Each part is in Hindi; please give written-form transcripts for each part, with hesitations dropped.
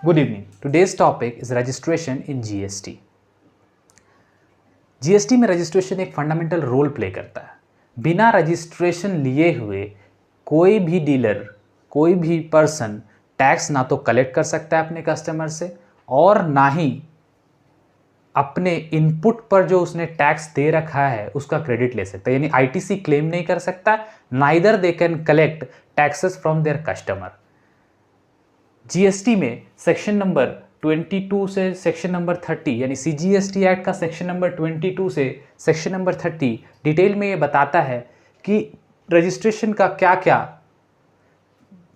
Good evening. Today's topic is registration in GST. GST में रजिस्ट्रेशन एक फंडामेंटल रोल प्ले करता है. बिना रजिस्ट्रेशन लिए हुए कोई भी डीलर, कोई भी पर्सन टैक्स ना तो कलेक्ट कर सकता है अपने कस्टमर से और ना ही अपने इनपुट पर जो उसने टैक्स दे रखा है उसका क्रेडिट ले सकता है. यानी आईटीसी क्लेम नहीं कर सकता. Neither they can collect taxes from there customer. GST में सेक्शन नंबर 22 से सेक्शन नंबर 30 यानी सीजीएसटी एक्ट का सेक्शन नंबर 22 से सेक्शन नंबर 30 डिटेल में ये बताता है कि रजिस्ट्रेशन का क्या क्या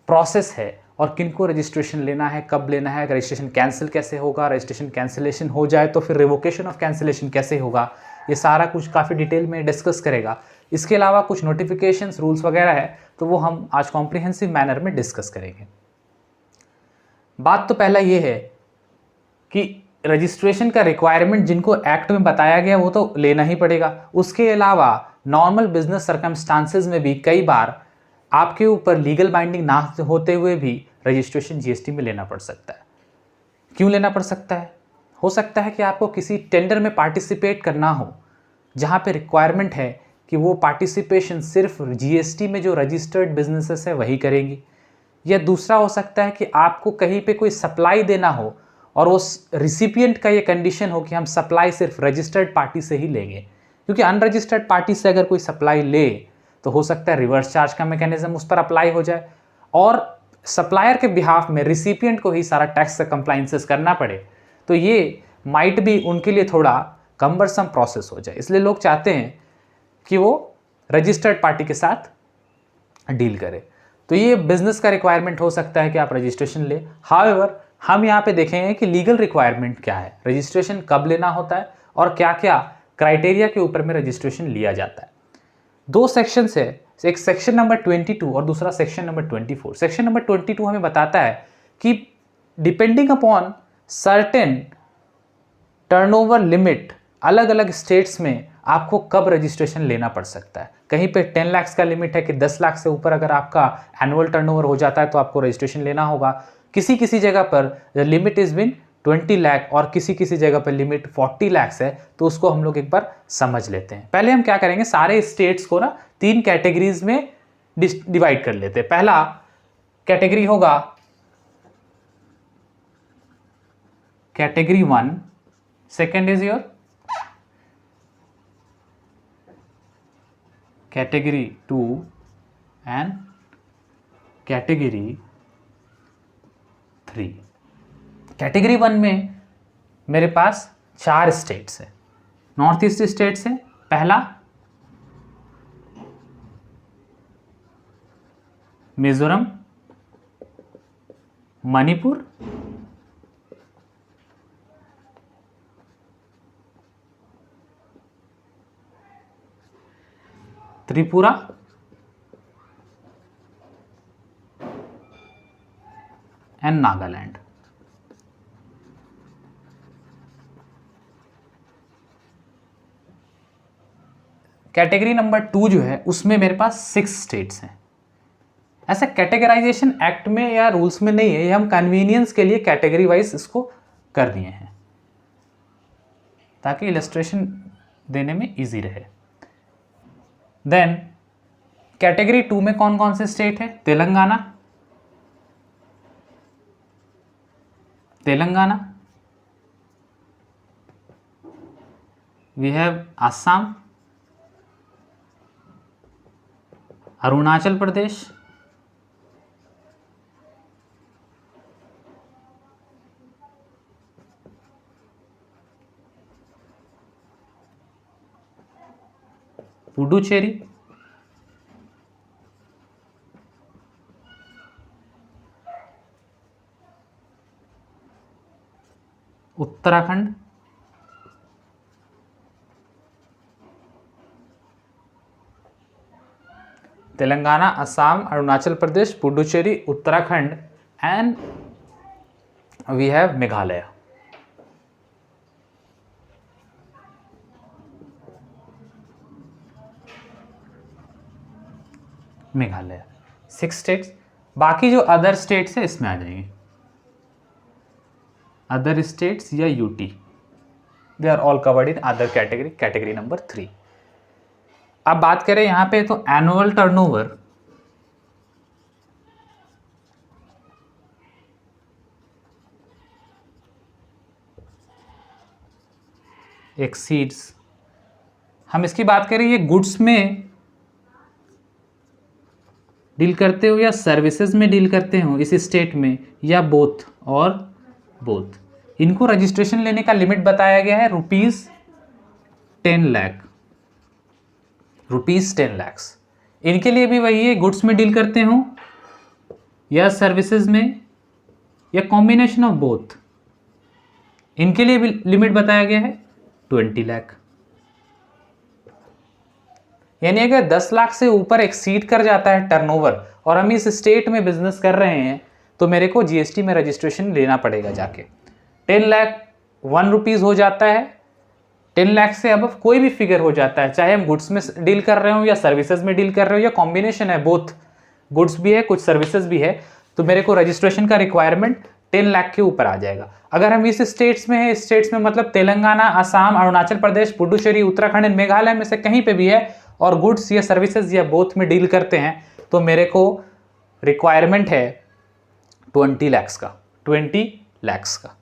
प्रोसेस है और किनको रजिस्ट्रेशन लेना है, कब लेना है, रजिस्ट्रेशन कैंसिल कैसे होगा, रजिस्ट्रेशन कैंसिलेशन हो जाए तो फिर रिवोकेशन ऑफ कैंसिलेशन कैसे होगा. ये सारा कुछ काफ़ी डिटेल में डिस्कस करेगा. इसके अलावा कुछ नोटिफिकेशंस, रूल्स वगैरह है तो वो हम आज कॉम्प्रिहेंसिव मैनर में डिस्कस करेंगे. बात तो पहला ये है कि रजिस्ट्रेशन का रिक्वायरमेंट जिनको एक्ट में बताया गया वो तो लेना ही पड़ेगा. उसके अलावा नॉर्मल बिजनेस सर्कमस्टांसेस में भी कई बार आपके ऊपर लीगल बाइंडिंग ना होते हुए भी रजिस्ट्रेशन जीएसटी में लेना पड़ सकता है. क्यों लेना पड़ सकता है? हो सकता है कि आपको किसी टेंडर में पार्टिसिपेट करना हो जहाँ पे रिक्वायरमेंट है कि वो पार्टिसिपेशन सिर्फ जीएसटी में जो रजिस्टर्ड बिजनेसेस है वही करेंगी. या दूसरा हो सकता है कि आपको कहीं पे कोई सप्लाई देना हो और उस रिसिपिएंट का ये कंडीशन हो कि हम सप्लाई सिर्फ रजिस्टर्ड पार्टी से ही लेंगे, क्योंकि अनरजिस्टर्ड पार्टी से अगर कोई सप्लाई ले तो हो सकता है रिवर्स चार्ज का मैकेनिज्म उस पर अप्लाई हो जाए और सप्लायर के बिहाफ में रिसिपिएंट को ही सारा टैक्स का कंप्लाइंसेस करना पड़े. तो ये माइट भी उनके लिए थोड़ा कम्बरसम प्रोसेस हो जाए. इसलिए लोग चाहते हैं कि वो रजिस्टर्ड पार्टी के साथ डील करें. तो ये बिजनेस का रिक्वायरमेंट हो सकता है कि आप रजिस्ट्रेशन ले. हाउएवर हम यहाँ पे देखेंगे कि लीगल रिक्वायरमेंट क्या है, रजिस्ट्रेशन कब लेना होता है और क्या क्या क्राइटेरिया के ऊपर में रजिस्ट्रेशन लिया जाता है. दो सेक्शन है, एक सेक्शन नंबर 22 और दूसरा सेक्शन नंबर 24. सेक्शन नंबर 22 हमें बताता है कि depending upon certain turnover limit अलग अलग स्टेट्स में आपको कब रजिस्ट्रेशन लेना पड़ सकता है. कहीं पे 10 लाख का लिमिट है कि 10 लाख से ऊपर अगर आपका एनुअल टर्नओवर हो जाता है तो आपको रजिस्ट्रेशन लेना होगा. किसी किसी जगह पर लिमिट इज बिन 20 लाख और किसी किसी जगह पर लिमिट 40 लाख है. तो उसको हम लोग एक बार समझ लेते हैं. पहले हम क्या करेंगे, सारे स्टेट्स को ना 3 कैटेगरीज में डिवाइड कर लेते हैं. पहला कैटेगरी होगा category 1, second is your category 2 and category 3. Category 1 में मेरे पास 4 स्टेट्स हैं, नॉर्थ ईस्ट स्टेट्स हैं. पहला Mizoram, Manipur, Tripura and Nagaland. Category number 2 जो है उसमें मेरे पास 6 स्टेट्स हैं. ऐसा कैटेगराइजेशन एक्ट में या रूल्स में नहीं है, ये हम कन्वीनियंस के लिए कैटेगरी वाइज इसको कर दिए हैं ताकि इलस्ट्रेशन देने में इजी रहे. देन कैटेगरी 2 में कौन कौन से स्टेट है? Telangana, we have Assam, Arunachal Pradesh, Puducherry, Uttarakhand, Telangana, Assam, Arunachal Pradesh, Puducherry, Uttarakhand and we have Meghalaya. Meghalaya 6 states. बाकी जो अदर स्टेट्स है इसमें आ जाएंगे. अदर स्टेट्स या UT, they are all covered in other category, category number 3। अब बात करें यहां पे तो एनुअल टर्नओवर एक्सीड्स, हम इसकी बात करें ये गुड्स में डील करते हो या सर्विसेज में डील करते हो इस स्टेट में, या बोथ और बोथ। इनको रजिस्ट्रेशन लेने का लिमिट बताया गया है ₹10 लाख, ₹10 लाख। इनके लिए भी वही है, गुड्स में डील करते हो या सर्विसेज में या कॉम्बिनेशन ऑफ बोथ। इनके लिए भी लिमिट बताया गया है 20 लाख। यानी अगर 10 लाख से ऊपर एक्सीड कर जाता है टर्नओवर और हम इस स्टेट में बिजनेस कर रहे हैं तो मेरे को जीएसटी में रजिस्ट्रेशन लेना पड़ेगा जाके। 10 लाख ₹1 हो जाता है, 10 लाख से अब कोई भी फिगर हो जाता है, चाहे हम गुड्स में डील कर रहे हो या सर्विसेज में डील कर रहे हो या कॉम्बिनेशन है, बोथ गुड्स भी है कुछ सर्विसेज भी है, तो मेरे को रजिस्ट्रेशन का रिक्वायरमेंट 10 लाख के ऊपर आ जाएगा। अगर हम इस स्टेट्स में है, स्टेट्स में मतलब तेलंगाना, असम, अरुणाचल प्रदेश, पुडुचेरी, उत्तराखंड, मेघालय में से कहीं पे भी है और गुड्स या सर्विसेज या बोथ में डील करते हैं तो मेरे को रिक्वायरमेंट है 20 लाख का, 20 लाख का।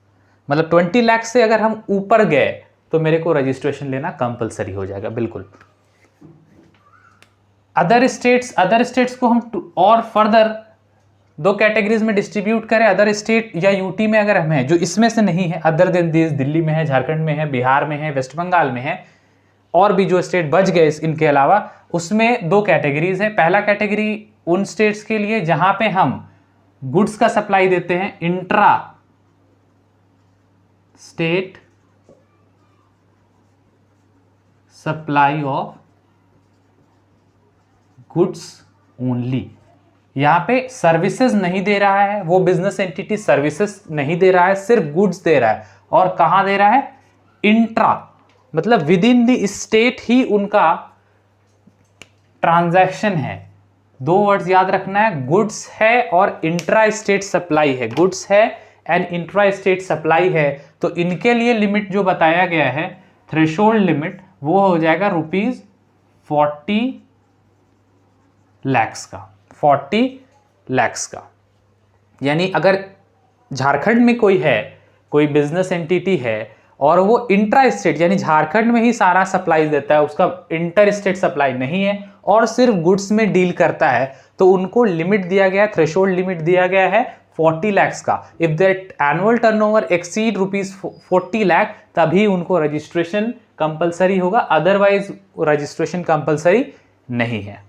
मतलब 20 लाख से अगर हम ऊपर गए तो मेरे को रजिस्ट्रेशन लेना कंपलसरी हो जाएगा, बिल्कुल। अदर स्टेट्स को हम और फर्दर 2 कैटेगरीज में डिस्ट्रीब्यूट करें। अदर स्टेट या यूटी में अगर हम हैं जो इसमें से नहीं है, अदर देन दिस, दिल्ली में है, झारखंड में है, बिहार में है, वेस्ट बंगाल में है, और भी जो स्टेट बच गए इनके अलावा, उसमें 2 कैटेगरीज है। पहला कैटेगरी उन स्टेट्स के लिए जहां पे हम गुड्स का सप्लाई देते हैं, intra state supply of goods only. यहां पे सर्विसेज नहीं दे रहा है, वो बिजनेस एंटिटी सर्विसेज नहीं दे रहा है, सिर्फ गुड्स दे रहा है। और कहां दे रहा है? इंट्रा, मतलब विद इन द स्टेट ही उनका ट्रांजैक्शन है। 2 वर्ड्स याद रखना है, गुड्स है और इंट्रा स्टेट सप्लाई है। गुड्स है एंड इंट्रा स्टेट सप्लाई है। तो इनके लिए लिमिट जो बताया गया है, थ्रेशोल्ड लिमिट, वो हो जाएगा ₹40 लाख का, 40 लाख का। यानी अगर झारखंड में कोई है, कोई बिजनेस एंटिटी है और वो इंट्रा स्टेट यानी झारखंड में ही सारा सप्लाई देता है, उसका इंटर स्टेट सप्लाई नहीं है और सिर्फ गुड्स में डील करता है, तो उनको लिमिट दिया गया है, थ्रेशोल्ड लिमिट दिया गया है 40 लाख का। If that annual turnover exceed ₹40 lakh, तभी उनको रजिस्ट्रेशन कंपलसरी होगा, अदरवाइज रजिस्ट्रेशन कंपलसरी नहीं है।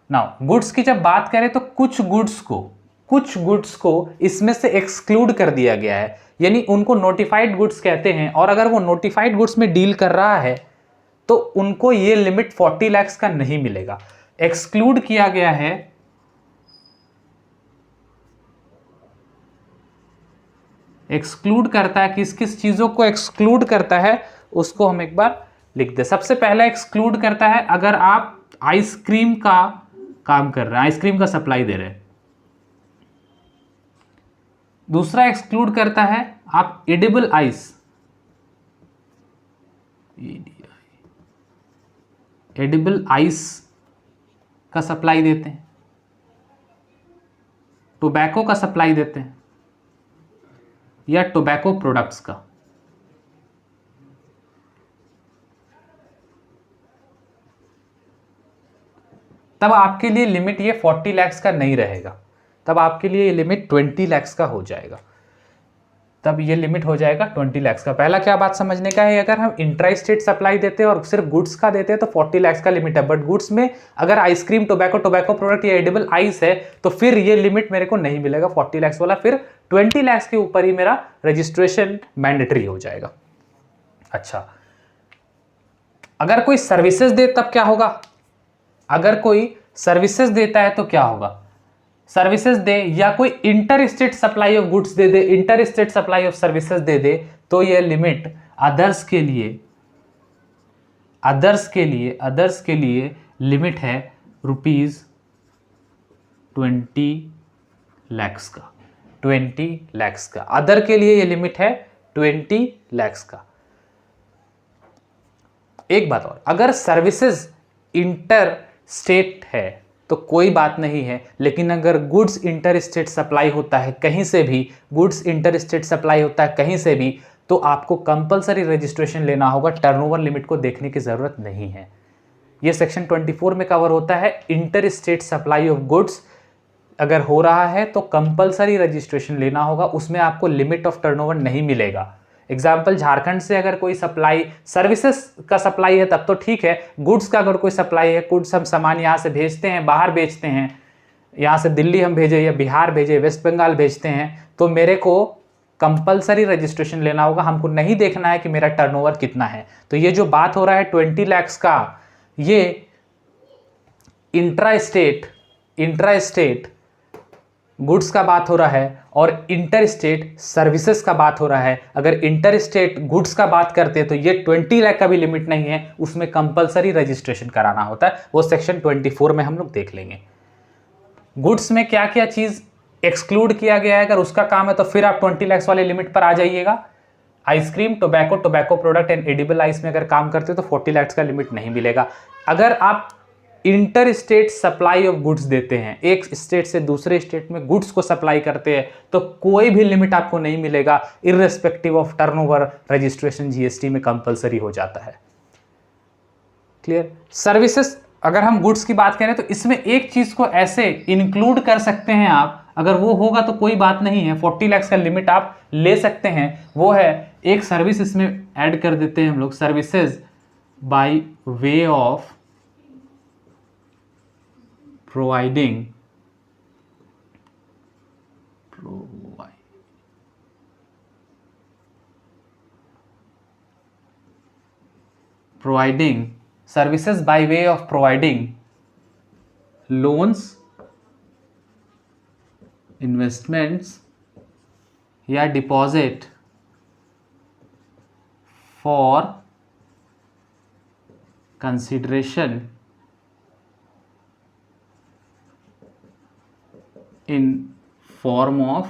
नाउ गुड्स की जब बात करें तो कुछ गुड्स को इसमें से एक्सक्लूड कर दिया गया है, यानी उनको नोटिफाइड गुड्स कहते हैं। और अगर वो नोटिफाइड गुड्स में डील कर रहा है तो उनको ये लिमिट 40 लाख का नहीं मिलेगा। एक्सक्लूड किया गया है एक्सक्लूड करता है, किस किस चीजों को एक्सक्लूड करता है उसको हम एक बार लिख दे। सबसे पहला एक्सक्लूड करता है अगर आप आइसक्रीम का काम कर रहे हैं, आइसक्रीम का सप्लाई दे रहे हैं। दूसरा एक्सक्लूड करता है आप एडिबल आइस, एडिबल आइस का सप्लाई देते हैं, टोबैको का सप्लाई देते हैं या टोबैको प्रोडक्ट्स का। तब आपके लिए लिमिट ये 40 लाख का नहीं रहेगा, तब आपके लिए ये लिमिट 20 लाख का हो जाएगा। तब ये लिमिट हो जाएगा 20 लाख का। पहला क्या बात समझने का है, अगर हम इंट्रा स्टेट सप्लाई देते हैं और सिर्फ गुड्स का देते हैं तो 40 लाख का लिमिट है, बट गुड्स में अगर आइसक्रीम, टोबैको प्रोडक्ट या एडिबल आइस है तो फिर ये लिमिट मेरे को नहीं मिलेगा 40 लाख वाला, फिर 20 लाख के ऊपर ही मेरा रजिस्ट्रेशन मैंडेटरी हो जाएगा। अच्छा, अगर कोई सर्विसेज दे तब क्या होगा? अगर कोई सर्विसेज देता है तो क्या होगा? सर्विसेज दे या कोई inter state supply of goods दे दे, inter state supply of services दे दे, तो ये लिमिट अदर्स के लिए लिमिट है ₹20 लाख का। 20 lakhs का। अदर के लिए ये लिमिट है 20 lakhs का। एक बात और, अगर सर्विसेज इंटर स्टेट है तो कोई बात नहीं है, लेकिन अगर गुड्स इंटर स्टेट सप्लाई होता है कहीं से भी, गुड्स इंटर स्टेट सप्लाई होता है कहीं से भी, तो आपको कंपलसरी रजिस्ट्रेशन लेना होगा, टर्नओवर लिमिट को देखने की ज़रूरत नहीं है। ये सेक्शन 24 में कवर होता है। Inter state supply of goods अगर हो रहा है तो कंपलसरी रजिस्ट्रेशन लेना होगा, उसमें आपको लिमिट ऑफ टर्नओवर नहीं मिलेगा। एग्जाम्पल, झारखंड से अगर कोई सप्लाई, सर्विसेज का सप्लाई है तब तो ठीक है, गुड्स का अगर कोई सप्लाई है, गुड्स हम सामान यहाँ से भेजते हैं, बाहर बेचते हैं, यहाँ से दिल्ली हम भेजे या बिहार भेजे, वेस्ट बंगाल भेजते हैं, तो मेरे को कंपलसरी रजिस्ट्रेशन लेना होगा। हमको नहीं देखना है कि मेरा टर्नओवर कितना है। तो ये जो बात हो रहा है 20 lakhs का, ये इंट्रा स्टेट गुड्स का बात हो रहा है और इंटर स्टेट सर्विसेज का बात हो रहा है। अगर इंटर स्टेट गुड्स का बात करते हैं तो ये 20 लाख का भी लिमिट नहीं है, उसमें कंपलसरी रजिस्ट्रेशन कराना होता है। वो सेक्शन 24 में हम लोग देख लेंगे। गुड्स में क्या क्या चीज़ एक्सक्लूड किया गया है, अगर उसका काम है तो फिर आप 20 lakhs वाले लिमिट पर आ जाइएगा। Ice cream, tobacco product and edible ice में अगर काम करते हो तो 40 lakhs का लिमिट नहीं मिलेगा। अगर आप inter state supply of goods देते हैं, एक स्टेट से दूसरे स्टेट में गुड्स को सप्लाई करते हैं, तो कोई भी लिमिट आपको नहीं मिलेगा। Irrespective of turnover registration GST में कंपलसरी हो जाता है। क्लियर। सर्विसेज, अगर हम गुड्स की बात करें तो इसमें एक चीज को ऐसे इंक्लूड कर सकते हैं आप, अगर वो होगा तो कोई बात नहीं है, 40 lakhs का लिमिट आप ले सकते हैं। वो है एक सर्विस इसमें ऐड कर देते हैं हम लोग, services by way of providing services by way of providing loans, investments या deposit for consideration in form of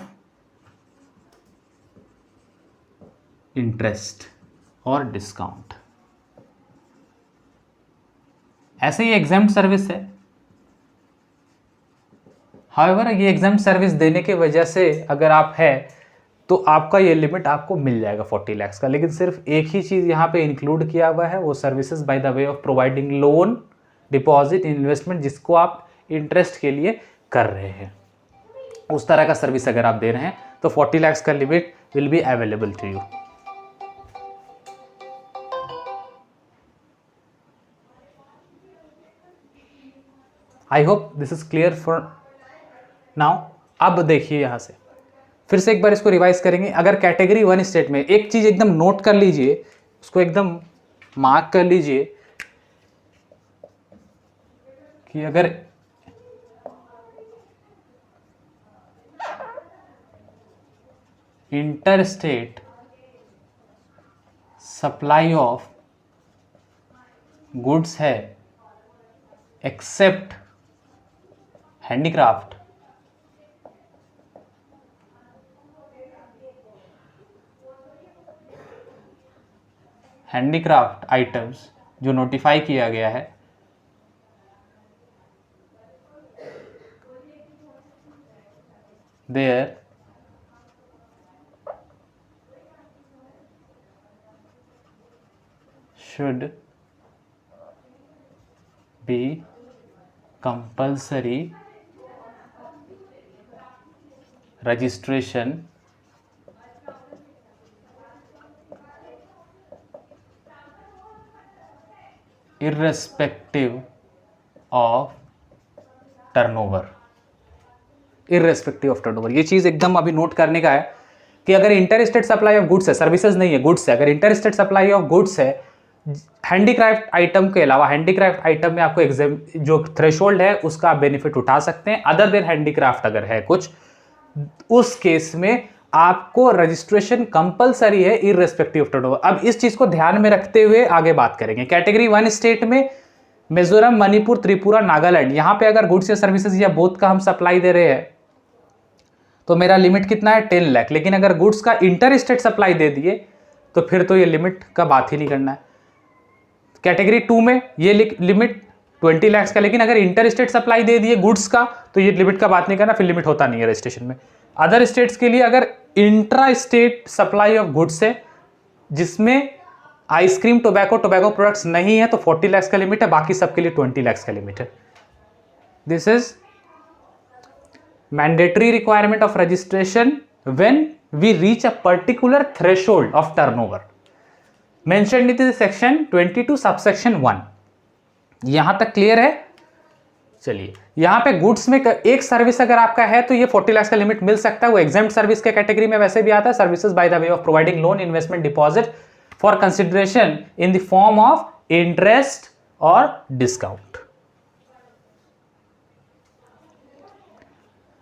interest और डिस्काउंट। ऐसे ही एग्जाम्प्ट सर्विस है। हाउएवर ये एग्जाम्प्ट सर्विस देने की वजह से अगर आप है तो आपका ये लिमिट आपको मिल जाएगा 40 lakhs का, लेकिन सिर्फ एक ही चीज़ यहाँ पे इंक्लूड किया हुआ है, वो services by the way of providing loan, deposit, investment, जिसको आप इंटरेस्ट के लिए कर रहे हैं। उस तरह का सर्विस अगर आप दे रहे हैं तो 40 lakhs का limit will be available to you. I hope this is clear for now. अब देखिए यहां से फिर से एक बार इसको रिवाइज करेंगे। अगर कैटेगरी 1 स्टेट में, एक चीज एकदम नोट कर लीजिए, उसको एकदम मार्क कर लीजिए कि अगर इंटरस्टेट सप्लाई ऑफ गुड्स है एक्सेप्ट हैंडीक्राफ्ट, आइटम्स जो नोटिफाई किया गया है, there should be compulsory registration irrespective of turnover। Irrespective of turnover, ये चीज एकदम अभी नोट करने का है कि अगर inter state supply of goods है, सर्विसेज नहीं है, गुड्स है, अगर inter state supply of goods है, हैंडीक्राफ्ट आइटम के अलावा, हैंडीक्राफ्ट आइटम में आपको एग्जाम जो थ्रेशोल्ड है उसका आप बेनिफिट उठा सकते हैं। अदर देन हैंडीक्राफ्ट अगर है कुछ, उस केस में आपको रजिस्ट्रेशन कंपलसरी है इररेस्पेक्टिव ऑफ टर्नओवर। अब इस चीज को ध्यान में रखते हुए आगे बात करेंगे। कैटेगरी 1 स्टेट में मिजोरम, मणिपुर, त्रिपुरा, नागालैंड, यहां पे अगर गुड्स या सर्विसेज या बोथ का हम सप्लाई दे रहे हैं तो मेरा लिमिट कितना है 10 लाख। लेकिन अगर गुड्स का इंटर स्टेट सप्लाई दे दिए तो फिर तो ये लिमिट का बात ही नहीं करना है। कैटेगरी 2 में ये लिमिट 20 लाख का, लेकिन अगर इंटर स्टेट सप्लाई दे दिए गुड्स का तो ये लिमिट का बात नहीं करना, फिर लिमिट होता नहीं है रजिस्ट्रेशन में। अदर स्टेट्स के लिए अगर intra state supply of goods है जिसमें आइसक्रीम, टोबैको प्रोडक्ट्स नहीं है तो 40 लाख का लिमिट है, बाकी सबके लिए 20 लाख का लिमिट है। This is mandatory requirement of registration when we reach a particular threshold of turnover mentioned in the section 22 subsection 1। यहां तक क्लियर है? चलिए, यहां पे गुड्स में एक सर्विस अगर आपका है तो ये 40 लाख का लिमिट मिल सकता है। वो एग्जेम्प्ट सर्विस के कैटेगरी में वैसे भी आता है, services by the way of providing loan, investment, deposit for consideration in the form of interest और डिस्काउंट।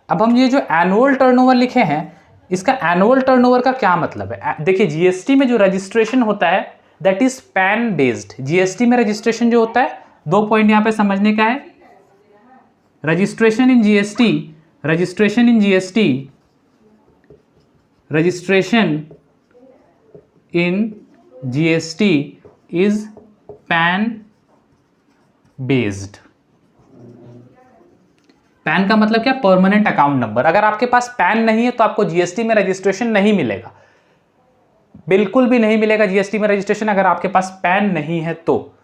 अब हम ये जो एनुअल टर्नओवर लिखे हैं, इसका एनुअल टर्नओवर का क्या मतलब है? देखिए, जीएसटी में जो रजिस्ट्रेशन होता है that is pan based. GST में रजिस्ट्रेशन जो होता है, 2 पॉइंट यहां पे समझने का है। Registration in GST is pan based. Pan का मतलब क्या? Permanent account number. अगर आपके पास पैन नहीं है तो आपको जीएसटी में रजिस्ट्रेशन नहीं मिलेगा, बिल्कुल भी नहीं मिलेगा जीएसटी में रजिस्ट्रेशन अगर आपके पास पैन नहीं है तो।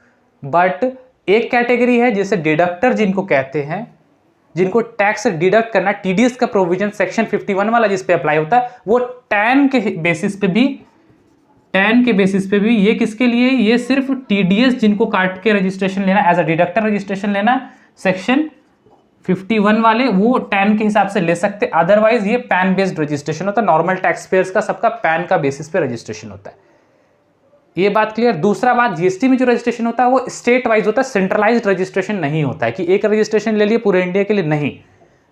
बट एक कैटेगरी है जिसे डिडक्टर जिनको कहते हैं, जिनको टैक्स डिडक्ट करना, टीडीएस का प्रोविजन सेक्शन 51 वाला जिस पे अप्लाई होता है, वो टैन के बेसिस पे भी ये किसके लिए? ये सिर्फ टीडीएस जिनको काट के रजिस्ट्रेशन लेना, एज अ डिडक्टर रजिस्ट्रेशन लेना, सेक्शन 51 वाले वो टैन के हिसाब से ले सकते। अदरवाइज ये पैन बेस्ड रजिस्ट्रेशन होता है। नॉर्मल टैक्स पेयर्स का सबका पैन का बेसिस पे रजिस्ट्रेशन होता है। ये बात क्लियर? दूसरा बात, जीएसटी में जो रजिस्ट्रेशन होता है वो स्टेट वाइज होता है, सेंट्रलाइज्ड रजिस्ट्रेशन नहीं होता है कि एक रजिस्ट्रेशन ले लिए पूरे इंडिया के लिए, नहीं।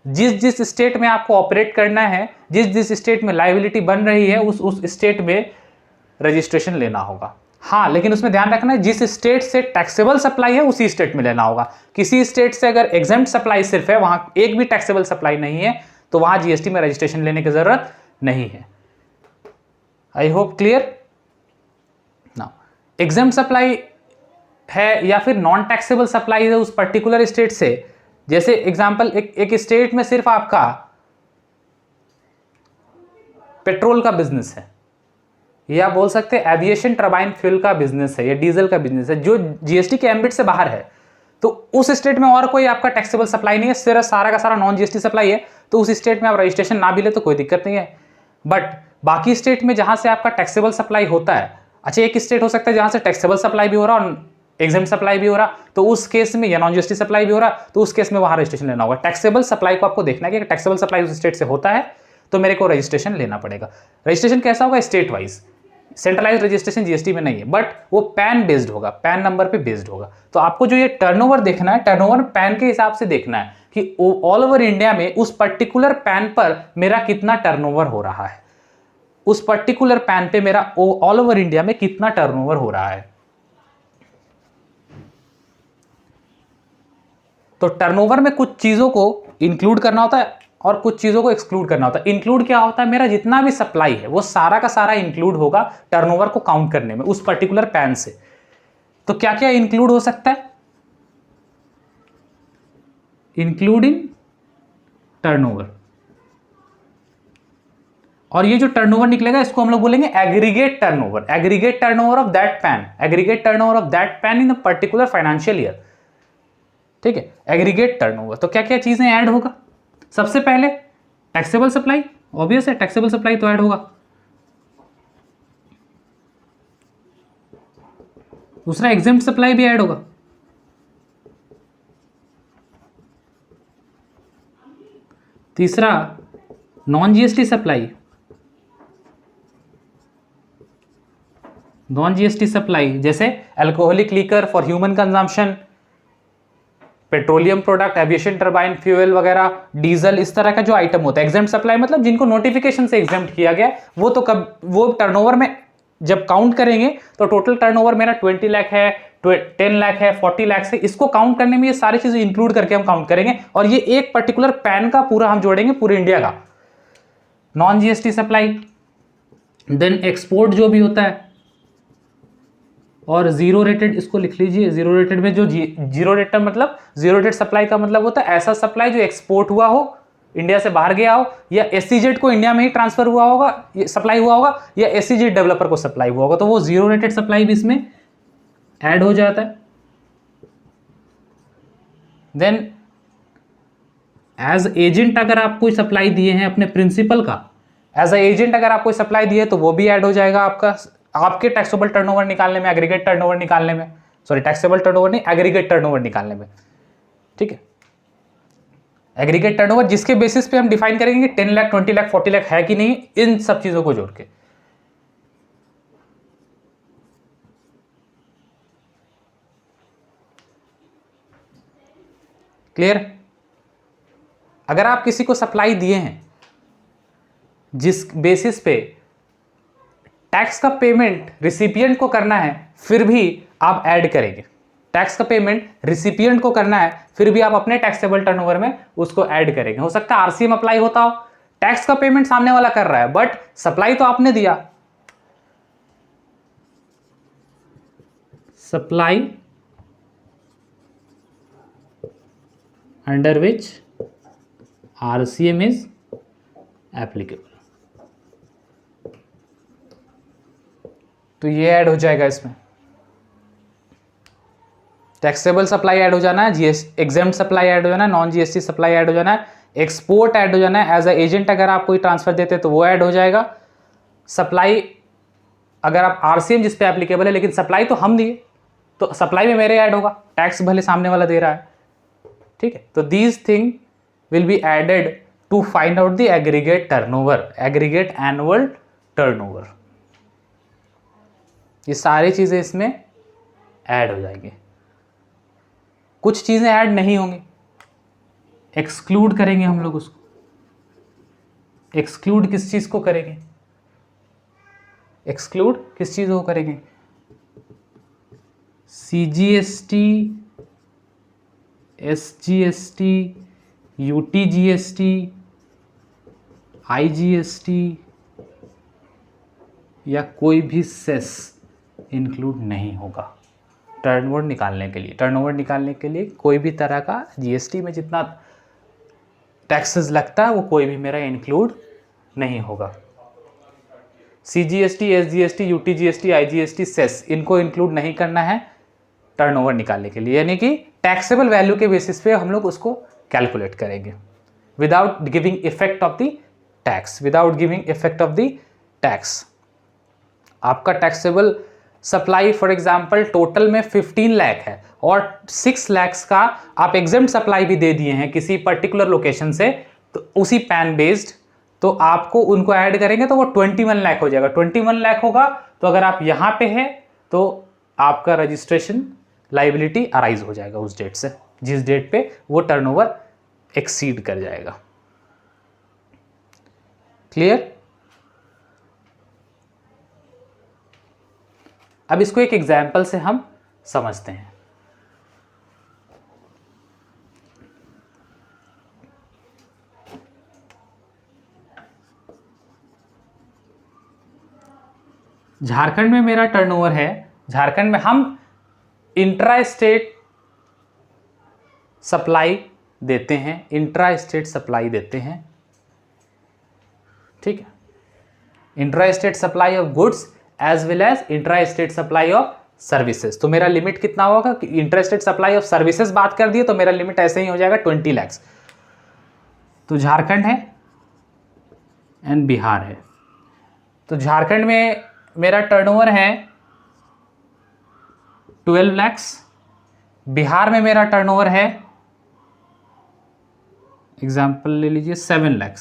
जिस स्टेट में आपको ऑपरेट करना है, जिस स्टेट में लायबिलिटी बन रही है, उस स्टेट में रजिस्ट्रेशन लेना होगा। हाँ, लेकिन उसमें ध्यान रखना है जिस स्टेट से टैक्सेबल सप्लाई है उसी स्टेट में लेना होगा। किसी स्टेट से अगर एग्जेम्प्ट सप्लाई सिर्फ है, वहां एक भी टैक्सेबल सप्लाई नहीं है, तो वहां जीएसटी में रजिस्ट्रेशन लेने की जरूरत नहीं है। I hope clear. Now, exempt supply है या फिर नॉन टैक्सेबल सप्लाई है उस पर्टिकुलर स्टेट से, जैसे एग्जांपल एक स्टेट में सिर्फ आपका पेट्रोल का बिजनेस है, या बोल सकते हैं एविएशन टर्बाइन फ्यूल का बिजनेस है या डीजल का बिजनेस है, जो जीएसटी के एम्बिट से बाहर है, तो उस स्टेट में और कोई आपका टैक्सेबल सप्लाई नहीं है, सिर्फ सारा का सारा नॉन जीएसटी सप्लाई है, तो उस स्टेट में आप रजिस्ट्रेशन ना भी ले तो कोई दिक्कत नहीं है। बट बाकी स्टेट में जहां से आपका टैक्सेबल सप्लाई होता है, अच्छा एक स्टेट हो सकता है जहां से टैक्सेबल सप्लाई भी हो रहा और एग्जेम्प्ट सप्लाई भी हो रहा, तो उस केस में, या नॉन जीएसटी सप्लाई भी हो रहा, तो उस केस में वहां रजिस्ट्रेशन लेना होगा। टैक्सेबल सप्लाई को आपको देखना है कि टैक्सेबल सप्लाई उस स्टेट से होता है तो मेरे को रजिस्ट्रेशन लेना पड़ेगा। रजिस्ट्रेशन कैसा होगा? State wise. Centralise registration GST में नहीं है, बट वो पैन बेस्ड होगा, पैन नंबर पे बेस्ड होगा। तो आपको जो ये टर्नओवर देखना है, टर्नओवर पैन के हिसाब से देखना है कि ऑल ओवर इंडिया में उस पर्टिकुलर पैन पर मेरा कितना टर्नओवर हो रहा है, उस पर्टिकुलर पैन पे मेरा ऑल ओवर इंडिया में कितना टर्नओवर हो रहा है। तो टर्नओवर में कुछ चीजों को इंक्लूड करना होता है और कुछ चीजों को एक्सक्लूड करना होता है। इंक्लूड क्या होता है? मेरा जितना भी सप्लाई है वो सारा का सारा इंक्लूड होगा टर्नओवर को काउंट करने में उस पर्टिकुलर पैन से। तो क्या क्या इंक्लूड हो सकता है? इंक्लूड इन टर्नओवर, और ये जो टर्नओवर निकलेगा इसको हम लोग बोलेंगे aggregate turnover. Aggregate turnover of that pan, aggregate turnover of that pan in the particular financial year. ठीक है, एग्रीगेट टर्नओवर। तो क्या क्या चीजें ऐड होगा? सबसे पहले टैक्सेबल सप्लाई, ऑब्वियस है टैक्सेबल सप्लाई तो ऐड होगा। दूसरा एग्जेम्प्ट सप्लाई भी ऐड होगा। तीसरा non GST supply, non GST supply जैसे alcoholic liquor for human consumption, petroleum product, aviation turbine fuel वगैरह, डीजल, इस तरह का जो आइटम होता है। एग्जेम्प्ट सप्लाई मतलब जिनको नोटिफिकेशन से एग्जेम्प्ट किया गया, वो तो कब वो टर्नओवर में जब काउंट करेंगे तो टोटल टर्नओवर मेरा 20 लाख है, 10 लाख है, 40 लाख है, इसको काउंट करने में ये सारी चीजें इंक्लूड करके हम काउंट करेंगे। और ये एक पर्टिकुलर पैन का पूरा हम जोड़ेंगे पूरे इंडिया का। Non GST supply, then export जो भी होता है, और जीरो रेटेड, इसको लिख लीजिए। जीरो रेटेड में जो जीरो रेटेड मतलब जीरो रेटेड सप्लाई का मतलब होता है ऐसा सप्लाई जो एक्सपोर्ट हुआ हो, इंडिया से बाहर गया हो, या एसईजेड को इंडिया में ही ट्रांसफर हुआ होगा, ये सप्लाई हुआ होगा, या एसईजेड डेवलपर को सप्लाई हुआ होगा, तो वो जीरो रेटेड सप्लाई भी इसमें ऐड हो जाता है। देन एज एजेंट अगर आप कोई सप्लाई दिए हैं अपने प्रिंसिपल का, एज ए एजेंट अगर आप कोई सप्लाई दिए तो वो भी ऐड हो जाएगा आपका, आपके टैक्सेबल टर्नओवर निकालने में, एग्रीगेट टर्नओवर निकालने में, सॉरी टैक्सेबल टर्नओवर नहीं, एग्रीगेट टर्नओवर निकालने में। ठीक है, एग्रीगेट टर्नओवर जिसके बेसिस पे हम डिफाइन करेंगे कि 10 लाख 20 लाख 40 लाख है कि नहीं, इन सब चीजों को जोड़ के। क्लियर? अगर आप किसी को सप्लाई दिए हैं जिस बेसिस पे टैक्स का पेमेंट रिसिपिएंट को करना है, फिर भी आप ऐड करेंगे, टैक्स का पेमेंट रिसिपिएंट को करना है, फिर भी आप अपने टैक्सेबल टर्नओवर में उसको ऐड करेंगे। हो सकता है आरसीएम अप्लाई होता हो, टैक्स का पेमेंट सामने वाला कर रहा है, बट सप्लाई तो आपने दिया। Supply under which RCM is applicable, तो ये ऐड हो जाएगा इसमें। टैक्सेबल सप्लाई ऐड हो जाना है, एग्जेम्प्ट सप्लाई ऐड हो जाना है, नॉन जीएसटी सप्लाई ऐड हो जाना है, एक्सपोर्ट ऐड हो जाना है, एज ए एजेंट अगर आप कोई ट्रांसफर देते हैं तो वो ऐड हो जाएगा। सप्लाई अगर आप आरसीएम जिस पे एप्लीकेबल है, लेकिन सप्लाई तो हम दिए, तो सप्लाई में मेरे ऐड होगा, टैक्स भले सामने वाला दे रहा है। ठीक है, तो these thing will be added to find out the aggregate turnover, aggregate annual turnover. ये सारी चीजें इसमें ऐड हो जाएंगी। कुछ चीजें ऐड नहीं होंगी, एक्सक्लूड करेंगे हम लोग उसको। एक्सक्लूड किस चीज को करेंगे? एक्सक्लूड किस चीज को करेंगे? सीजीएसटी, एसजीएसटी, यूटीजीएसटी, आईजीएसटी या कोई भी सेस इंक्लूड नहीं होगा टर्नओवर निकालने के लिए। टर्नओवर निकालने के लिए कोई भी तरह का जीएसटी में जितना टैक्सेस लगता है वो कोई भी मेरा इंक्लूड नहीं होगा। CGST, SGST, UTGST, IGST, cess, इनको इंक्लूड नहीं करना है टर्नओवर निकालने के लिए, यानी कि टैक्सेबल वैल्यू के बेसिस पे हम लोग उसको कैलकुलेट करेंगे without giving effect of the tax, without giving effect of the tax. आपका taxable supply for example total में 15 लाख है और 6 लाख का आप एग्जेम्प्ट सप्लाई भी दे दिए हैं किसी पर्टिकुलर लोकेशन से, तो उसी पैन बेस्ड, तो आपको उनको ऐड करेंगे तो वो 21 लाख हो जाएगा। 21 लाख होगा तो अगर आप यहाँ पे हैं तो आपका रजिस्ट्रेशन लाइबिलिटी अराइज हो जाएगा उस डेट से, जिस डेट पे वो टर्नओवर एक्सीड कर जाएगा। क्लियर? अब इसको एक एग्जाम्पल से हम समझते हैं। झारखंड में मेरा टर्नओवर है, झारखंड में हम इंट्रा स्टेट सप्लाई देते हैं, इंट्रा स्टेट सप्लाई देते हैं। ठीक है, intra state supply of goods as well as intra state supply of services. तो मेरा लिमिट कितना होगा कि intra state supply of services बात कर दिए तो मेरा लिमिट ऐसे ही हो जाएगा 20 लाख। तो झारखंड है एंड बिहार है, तो झारखंड में मेरा टर्नओवर है 12 लाख, बिहार में मेरा टर्नओवर है एग्जाम्पल ले लीजिए 7 लाख,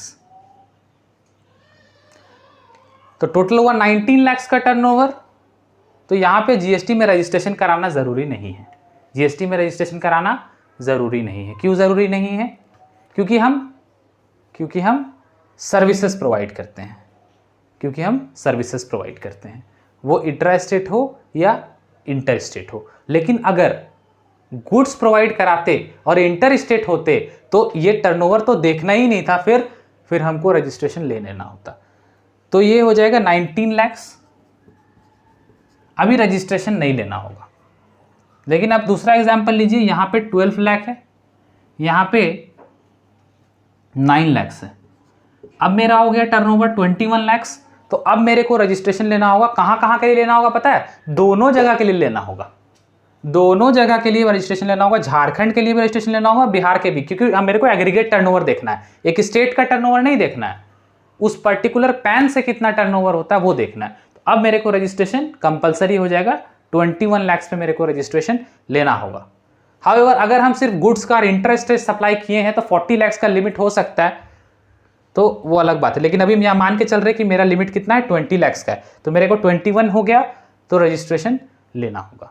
तो टोटल हुआ 19 लाख का टर्नओवर। तो यहाँ पे जीएसटी में रजिस्ट्रेशन कराना ज़रूरी नहीं है, जीएसटी में रजिस्ट्रेशन कराना ज़रूरी नहीं है। क्यों ज़रूरी नहीं है? क्योंकि हम सर्विसेज प्रोवाइड करते हैं, क्योंकि हम सर्विसेज प्रोवाइड करते हैं, वो इंट्रा स्टेट हो या इंटर स्टेट हो। लेकिन अगर गुड्स प्रोवाइड कराते और इंटर स्टेट होते तो ये टर्नओवर तो देखना ही नहीं था, फिर फिर हमको रजिस्ट्रेशन ले लेना होता। तो ये हो जाएगा 19 lakhs। अभी रजिस्ट्रेशन नहीं लेना होगा। लेकिन आप दूसरा एग्जाम्पल लीजिए, यहाँ पे 12 लाख है, यहाँ पे 9 lakhs है। अब मेरा हो गया टर्नओवर 21 lakhs। तो अब मेरे को रजिस्ट्रेशन लेना होगा। कहाँ कहाँ के लिए लेना होगा पता है? दोनों जगह के लिए लेना होगा। दोनों जगह के लिए रजिस्ट्रेशन लेना होगा। झारखंड के लिए भी रजिस्ट्रेशन लेना होगा, बिहार के भी, क्योंकि मेरे को एग्रीगेट टर्नओवर देखना है। एक स्टेट का टर्नओवर नहीं देखना है, उस पर्टिकुलर पैन से कितना टर्नओवर होता है वो देखना है। तो अब मेरे को रजिस्ट्रेशन कंपलसरी हो जाएगा। 21 lakhs पे मेरे को रजिस्ट्रेशन लेना होगा। हाउएवर अगर हम सिर्फ गुड्स का इंटरेस्ट सप्लाई किए हैं तो 40 lakhs का लिमिट हो सकता है, तो वो अलग बात है। लेकिन अभी हम यहाँ मान के चल रहे हैं कि मेरा लिमिट कितना है, 20 lakhs का है। तो मेरे को 21 हो गया तो रजिस्ट्रेशन लेना होगा।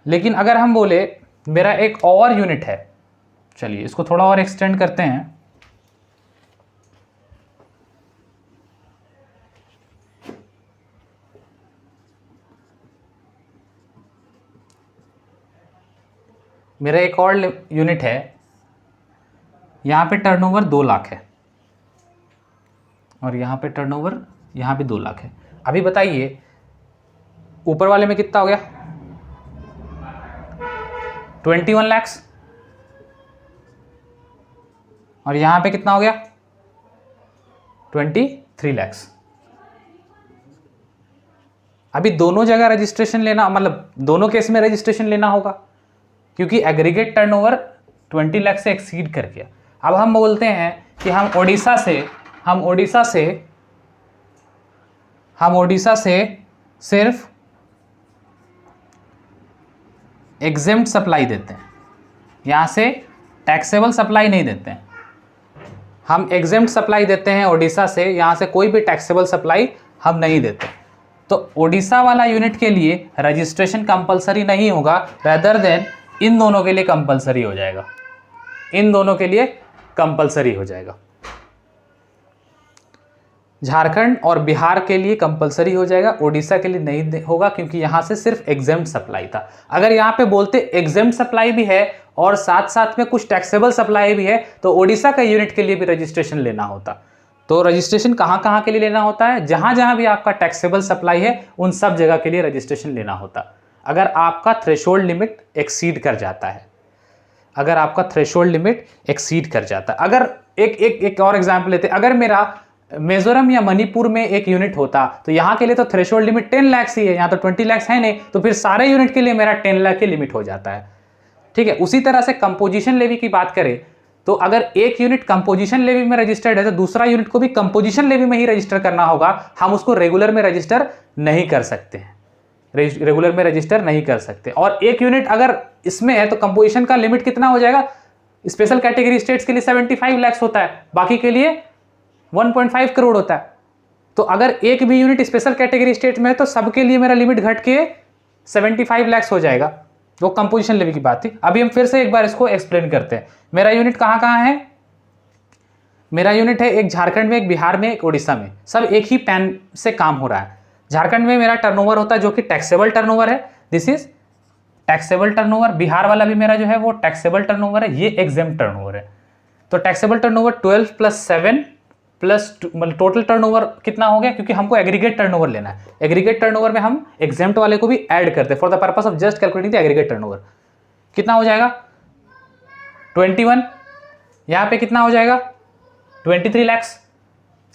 लेकिन अगर हम बोले मेरा एक और यूनिट है, चलिए इसको थोड़ा और एक्सटेंड करते हैं। मेरा एक और यूनिट है, यहाँ पे टर्नओवर 2 लाख है और यहाँ पे टर्नओवर यहाँ भी 2 लाख है। अभी बताइए ऊपर वाले में कितना हो गया? 21 lakhs। और यहाँ पे कितना हो गया? 23 lakhs। अभी दोनों जगह रजिस्ट्रेशन लेना, मतलब दोनों केस में रजिस्ट्रेशन लेना होगा, क्योंकि एग्रीगेट टर्नओवर 20 लाख से एक्सीड कर गया। अब हम बोलते हैं कि हम ओडिशा से सिर्फ एग्जेम्प्ट सप्लाई देते हैं, यहाँ से टैक्सेबल सप्लाई नहीं देते हैं। हम एग्जेम्प्ट सप्लाई देते हैं ओडिशा से, यहाँ से कोई भी टैक्सेबल सप्लाई हम नहीं देते। तो ओडिशा वाला यूनिट के लिए रजिस्ट्रेशन कंपलसरी नहीं होगा, रेदर देन इन दोनों के लिए कंपलसरी हो जाएगा। इन दोनों के लिए कंपलसरी हो जाएगा। झारखंड और बिहार के लिए कंपलसरी हो जाएगा, ओडिशा के लिए नहीं होगा, क्योंकि यहाँ से सिर्फ एग्जेम्प्ट सप्लाई था। अगर यहाँ पे बोलते एग्जेम्प्ट सप्लाई भी है और साथ साथ में कुछ टैक्सेबल सप्लाई भी है, तो ओडिशा का यूनिट के लिए भी रजिस्ट्रेशन लेना होता। तो रजिस्ट्रेशन कहाँ कहाँ के लिए लेना होता है? जहाँ जहाँ भी आपका टैक्सेबल सप्लाई है उन सब जगह के लिए रजिस्ट्रेशन लेना होता, अगर आपका थ्रेशोल्ड लिमिट एक्सीड कर जाता है। अगर आपका थ्रेशोल्ड लिमिट एक्सीड कर जाता है। अगर एक और एग्जांपल लेते हैं, अगर मेरा मिजोरम या मणिपुर में एक यूनिट होता, तो यहाँ के लिए तो थ्रेशोल्ड लिमिट 10 lakhs ही है, यहाँ तो 20 lakhs है नहीं, तो फिर सारे यूनिट के लिए मेरा 10 लाख की लिमिट हो जाता है। ठीक है। उसी तरह से कंपोजिशन लेवी की बात करें तो अगर एक यूनिट कंपोजिशन लेवी में रजिस्टर्ड है तो दूसरा यूनिट को भी कंपोजिशन लेवी में ही रजिस्टर करना होगा। हम उसको रेगुलर में रजिस्टर नहीं कर सकते हैं, रेगुलर में रजिस्टर नहीं कर सकते। और एक यूनिट अगर इसमें है तो कंपोजिशन का लिमिट कितना हो जाएगा? स्पेशल कैटेगरी स्टेट्स के लिए 75 lakhs होता है, बाकी के लिए 1.5 करोड़ होता है। तो अगर एक भी यूनिट स्पेशल कैटेगरी स्टेट में है तो सबके लिए मेरा लिमिट घट के 75 lakhs हो जाएगा। वो कंपोजिशन लेवी की बात थी। अभी हम फिर से एक बार इसको एक्सप्लेन करते हैं। मेरा यूनिट कहाँ कहाँ है? मेरा यूनिट है एक झारखंड में, एक बिहार में, एक उड़ीसा में, सब एक ही पैन से काम हो रहा है। झारखंड में मेरा टर्नओवर होता है जो कि टैक्सेबल टर्नओवर है, this is taxable turnover. Bihar वाला भी मेरा जो है वो टैक्सेबल टर्नओवर है, ये एग्जेम्प्ट टर्नओवर है। तो टैक्सेबल टर्नओवर 12 + 7 प्लस मतलब टोटल टर्नओवर कितना हो गया? क्योंकि हमको एग्रीगेट टर्नओवर लेना है। एग्रीगेट टर्नओवर में हम एग्जेम्प्ट वाले को भी ऐड करते हैं for the purpose of just calculating the aggregate turnover. कितना हो जाएगा? 21। यहाँ पे कितना हो जाएगा? 23 lakhs।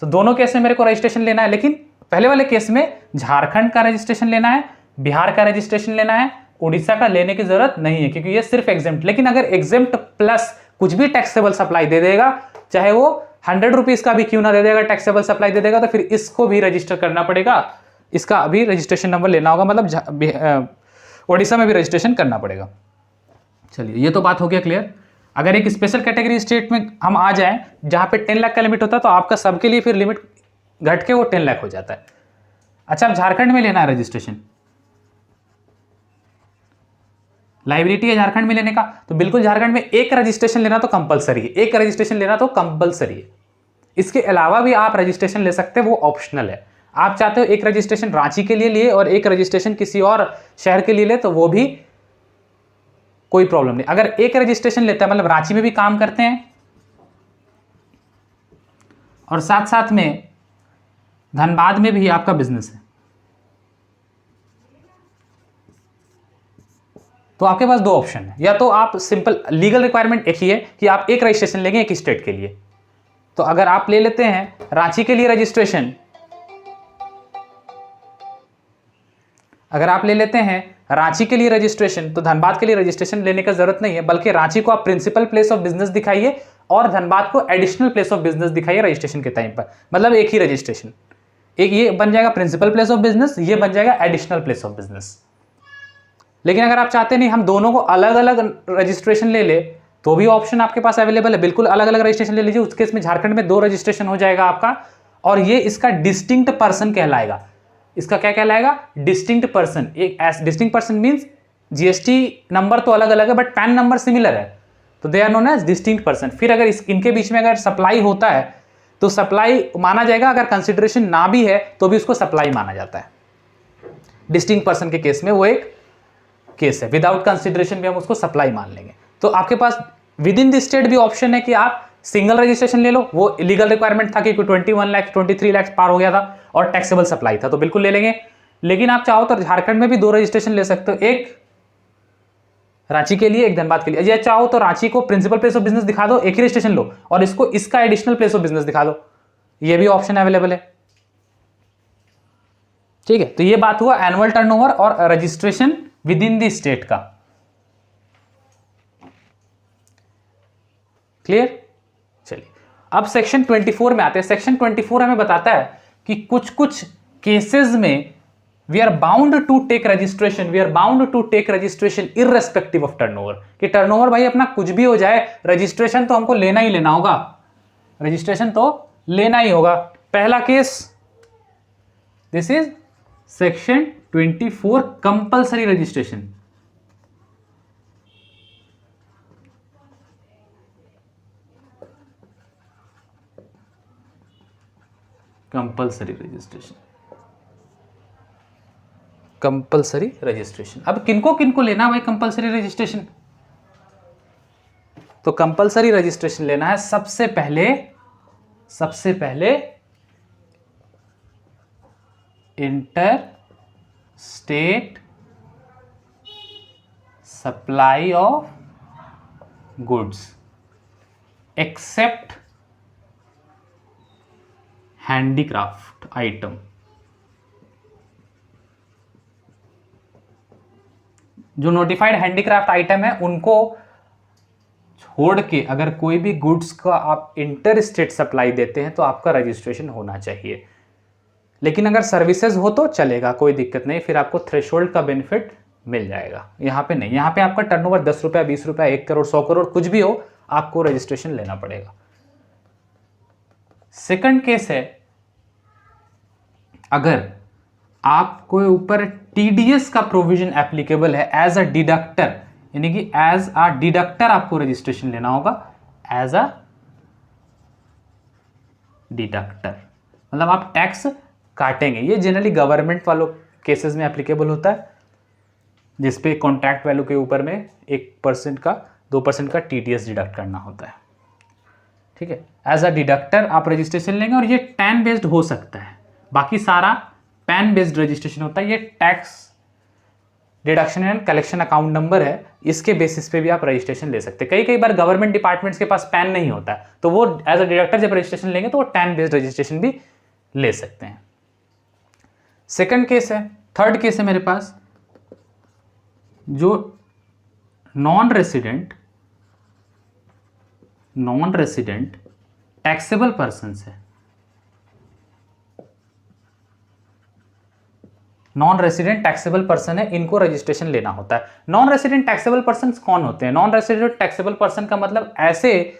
तो दोनों केस में मेरे को रजिस्ट्रेशन लेना है, लेकिन पहले वाले केस में झारखंड का रजिस्ट्रेशन लेना है, बिहार का रजिस्ट्रेशन लेना है, उड़ीसा का लेने की जरूरत नहीं है क्योंकि ये सिर्फ एग्जेम्प्ट। लेकिन अगर एग्जेम्प्ट प्लस कुछ भी टैक्सेबल सप्लाई दे देगा, चाहे वो 100 रुपीज का भी क्यों ना दे देगा, टैक्सेबल सप्लाई दे देगा, तो फिर इसको भी रजिस्टर करना पड़ेगा। इसका अभी रजिस्ट्रेशन नंबर लेना होगा, मतलब उड़ीसा में भी रजिस्ट्रेशन करना पड़ेगा। चलिए, ये तो बात हो गया क्लियर। अगर एक स्पेशल कैटेगरी स्टेट में हम आ जाएं जहां पे 10 लाख का लिमिट होता है तो आपका सबके लिए फिर लिमिट घट के वो 10 लाख हो जाता है। अच्छा, अब झारखंड में लेना है रजिस्ट्रेशन, लाइबिलिटी है झारखंड में लेने का, तो बिल्कुल झारखंड में एक रजिस्ट्रेशन लेना तो कंपलसरी है, एक रजिस्ट्रेशन लेना तो कंपलसरी है। इसके अलावा भी आप रजिस्ट्रेशन ले सकते हैं, वो ऑप्शनल है। आप चाहते हो एक रजिस्ट्रेशन रांची के लिए लिए और एक रजिस्ट्रेशन किसी और शहर के लिए ले तो वो भी कोई प्रॉब्लम नहीं। अगर एक रजिस्ट्रेशन लेता है, मतलब रांची में भी काम करते हैं और साथ साथ में धनबाद में भी आपका बिजनेस है, तो आपके पास दो ऑप्शन है। या तो आप सिंपल लीगल रिक्वायरमेंट एक ही है कि आप एक रजिस्ट्रेशन लेंगे एक स्टेट के लिए। तो अगर आप ले लेते हैं रांची के लिए रजिस्ट्रेशन, अगर आप ले लेते हैं रांची के लिए रजिस्ट्रेशन, तो धनबाद के लिए रजिस्ट्रेशन लेने का जरूरत नहीं है, बल्कि रांची को आप प्रिंसिपल प्लेस ऑफ बिजनेस दिखाइए और धनबाद को एडिशनल प्लेस ऑफ बिजनेस दिखाइए रजिस्ट्रेशन के टाइम पर। मतलब एक ही रजिस्ट्रेशन, एक ये बन जाएगा प्रिंसिपल प्लेस ऑफ बिजनेस, ये बन जाएगा एडिशनल प्लेस ऑफ बिजनेस। लेकिन अगर आप चाहते नहीं हम दोनों को अलग अलग रजिस्ट्रेशन ले तो भी ऑप्शन आपके पास अवेलेबल है, बिल्कुल अलग अलग रजिस्ट्रेशन ले लीजिए। उस केस में झारखंड में 2 रजिस्ट्रेशन हो जाएगा आपका, और ये इसका डिस्टिंक्ट पर्सन कहलाएगा। इसका क्या कहलाएगा? Distinct person. एक distinct person means GST number तो अलग अलग है बट पैन नंबर सिमिलर है, तो they are known as distinct person. फिर अगर इनके बीच में अगर सप्लाई होता है तो सप्लाई माना जाएगा, अगर कंसिडरेशन ना भी है तो भी उसको सप्लाई माना जाता है। डिस्टिंक्ट पर्सन के केस में वो एक केस है, विदाउट कंसिडरेशन भी हम उसको सप्लाई मान लेंगे। तो आपके पास विद इन द स्टेट भी ऑप्शन है कि आप सिंगल रजिस्ट्रेशन ले लो, वो लीगल रिक्वायरमेंट था कि 21 लाख 23 लाख पार हो गया था और टैक्सेबल सप्लाई था, तो बिल्कुल ले लेंगे। लेकिन आप चाहो तो झारखंड में भी 2 रजिस्ट्रेशन ले सकते हो, एक रांची के लिए एक धनबाद के लिए। या चाहो तो रांची को प्रिंसिपल प्लेस ऑफ बिजनेस दिखा दो, एक ही रजिस्ट्रेशन लो, और इसको इसका एडिशनल प्लेस ऑफ बिजनेस दिखा दो, ये भी ऑप्शन अवेलेबल है। ठीक है, तो ये बात हुआ एनुअल टर्नओवर और registration with in the state का। क्लियर? चलिए अब सेक्शन 24 में आते हैं। सेक्शन 24 हमें बताता है कि कुछ कुछ केसेस में we are bound to take registration, we are bound to take registration irrespective of turnover. कि टर्नओवर भाई अपना कुछ भी हो जाए, रजिस्ट्रेशन तो हमको लेना ही लेना होगा, रजिस्ट्रेशन तो लेना ही होगा। पहला case, this is section 24 compulsory registration. Compulsory registration, compulsory registration. अब किनको किनको लेना भाई कंपल्सरी रजिस्ट्रेशन? तो कंपल्सरी रजिस्ट्रेशन लेना है सबसे पहले inter state supply of goods except handicraft item. जो नोटिफाइड हैंडीक्राफ्ट आइटम है उनको छोड़ के अगर कोई भी गुड्स का आप इंटर स्टेट सप्लाई देते हैं तो आपका रजिस्ट्रेशन होना चाहिए। लेकिन अगर सर्विसेज हो तो चलेगा, कोई दिक्कत नहीं, फिर आपको थ्रेशोल्ड का बेनिफिट मिल जाएगा। यहां पे नहीं, यहां पे आपका टर्नओवर 10 रुपया 20 रुपया 1 करोड़ 100 करोड़ कुछ भी हो, आपको रजिस्ट्रेशन लेना पड़ेगा। सेकंड केस है, अगर आपको ऊपर टीडीएस का प्रोविजन एप्लीकेबल है एज अ डिडक्टर, यानी कि एज अ डिडक्टर आपको रजिस्ट्रेशन लेना होगा, एज अ डिडक्टर मतलब आप टैक्स काटेंगे। ये जनरली गवर्नमेंट वालों केसेस में एप्लीकेबल होता है, जिसपे कॉन्ट्रैक्ट वैल्यू के ऊपर में 1% का 2% का टीडीएस डिडक्ट करना होता है। ठीक है, एज अ डिडक्टर आप रजिस्ट्रेशन लेंगे और ये टैन बेस्ड हो सकता है, बाकी सारा पैन बेस्ड रजिस्ट्रेशन होता है। ये tax deduction and collection account number है, इसके बेसिस पे भी आप रजिस्ट्रेशन ले सकते हैं। कई बार गवर्नमेंट डिपार्टमेंट्स के पास पैन नहीं होता है, तो वो एज अ डिडक्टर जब रजिस्ट्रेशन लेंगे तो वो टैन बेस्ड रजिस्ट्रेशन भी ले सकते हैं। सेकंड केस है, थर्ड केस है मेरे पास, जो नॉन रेसिडेंट टैक्सेबल पर्सन्स है। नॉन रेसिडेंट टैक्सेबल पर्सन है, इनको रजिस्ट्रेशन लेना होता है। नॉन रेसिडेंट टैक्सेबल पर्सन कौन होते हैं? नॉन रेसिडेंट टैक्सेबल पर्सन का मतलब ऐसे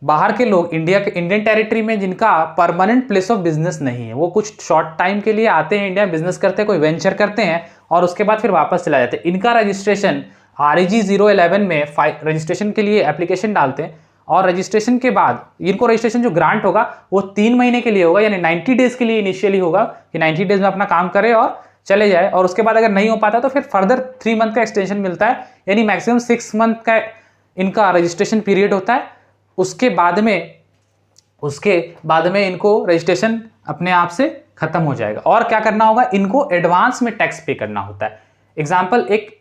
बाहर के लोग इंडियन टेरिटरी में जिनका परमानेंट प्लेस ऑफ बिजनेस नहीं है, वो कुछ शॉर्ट टाइम के लिए आते हैं, इंडिया में बिजनेस करते हैं, कोई वेंचर करते हैं और उसके बाद फिर वापस चला जाते हैं। इनका रजिस्ट्रेशन REG 011 में रजिस्ट्रेशन के लिए एप्लीकेशन डालते हैं और रजिस्ट्रेशन के बाद इनको रजिस्ट्रेशन जो ग्रांट होगा वो 3 महीने के लिए होगा, यानी 90 डेज के लिए इनिशियली होगा कि 90 डेज में अपना काम करे और चले जाए, और उसके बाद अगर नहीं हो पाता तो फिर फर्दर 3 मंथ का एक्सटेंशन मिलता है, यानी मैक्सिमम 6 मंथ का इनका रजिस्ट्रेशन पीरियड होता है। उसके बाद में उसके बाद में इनको रजिस्ट्रेशन अपने आप से खत्म हो जाएगा। और क्या करना होगा, इनको एडवांस में टैक्स पे करना होता है। एग्जाम्पल, एक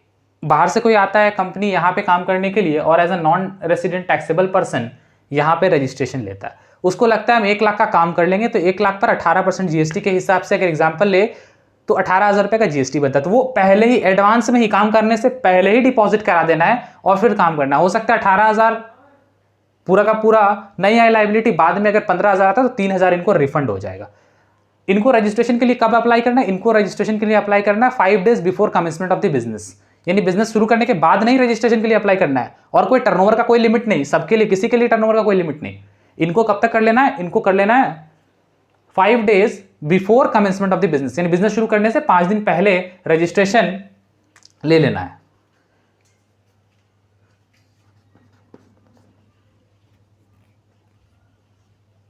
बाहर से कोई आता है कंपनी यहाँ पे काम करने के लिए और as a non resident taxable person यहाँ पे रजिस्ट्रेशन लेता है, उसको लगता है हम 1 लाख का काम कर लेंगे तो 1 लाख पर 18% जीएसटी के हिसाब से अगर एग्जाम्पल ले तो 18,000 रुपये का जीएसटी बनता है। तो वो पहले ही एडवांस में ही, काम करने से पहले ही डिपॉजिट करा देना है और फिर काम करना। हो सकता है 18,000 पूरा का पूरा नहीं आए लाइबिलिटी, बाद में अगर 15,000 आता है तो 3,000 इनको रिफंड हो जाएगा। इनको रजिस्ट्रेशन के लिए कब अप्लाई करना है, इनको रजिस्ट्रेशन के लिए अप्लाई करना है 5 days before commencement of the business, यानी बिजनेस शुरू करने के बाद नहीं रजिस्ट्रेशन के लिए अप्लाई करना है। और कोई टर्नओवर का कोई लिमिट नहीं, सबके लिए, किसी के लिए टर्नओवर का कोई लिमिट नहीं। इनको कब तक कर लेना है, इनको कर लेना है 5 days before commencement of the business, यानी बिजनेस शुरू करने से 5 दिन पहले रजिस्ट्रेशन ले लेना है।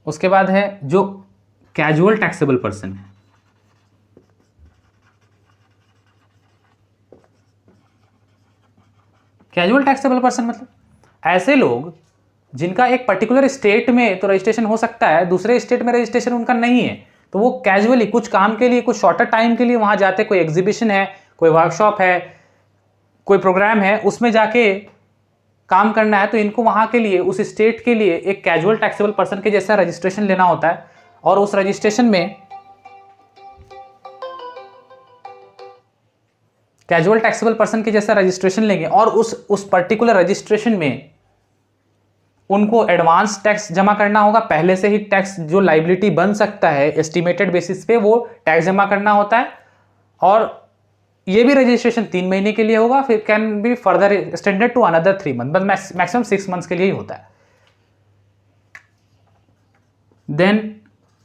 उसके बाद है जो कैजुअल टैक्सेबल पर्सन है। कैजुअल टैक्सेबल पर्सन मतलब ऐसे लोग जिनका एक पर्टिकुलर स्टेट में तो रजिस्ट्रेशन हो सकता है, दूसरे स्टेट में रजिस्ट्रेशन उनका नहीं है, तो वो कैजुअली कुछ काम के लिए, कुछ शॉर्टर टाइम के लिए वहां जाते, कोई एग्जीबिशन है, कोई वर्कशॉप है, कोई प्रोग्राम है, उसमें जाके काम करना है, तो इनको वहां के लिए, उस स्टेट के लिए एक कैजुअल टैक्सेबल पर्सन के जैसा रजिस्ट्रेशन लेना होता है। और उस रजिस्ट्रेशन में कैजुअल टैक्सेबल पर्सन के जैसा रजिस्ट्रेशन लेंगे और उस पर्टिकुलर रजिस्ट्रेशन में उनको एडवांस टैक्स जमा करना होगा। पहले से ही टैक्स जो लाइबिलिटी बन सकता है एस्टिमेटेड बेसिस पे, वो टैक्स जमा करना होता है। और ये भी रजिस्ट्रेशन 3 महीने के लिए होगा, फिर can be further extended to another 3 month, बस मैक्सिमम 6 मंथ्स के लिए ही होता है। देन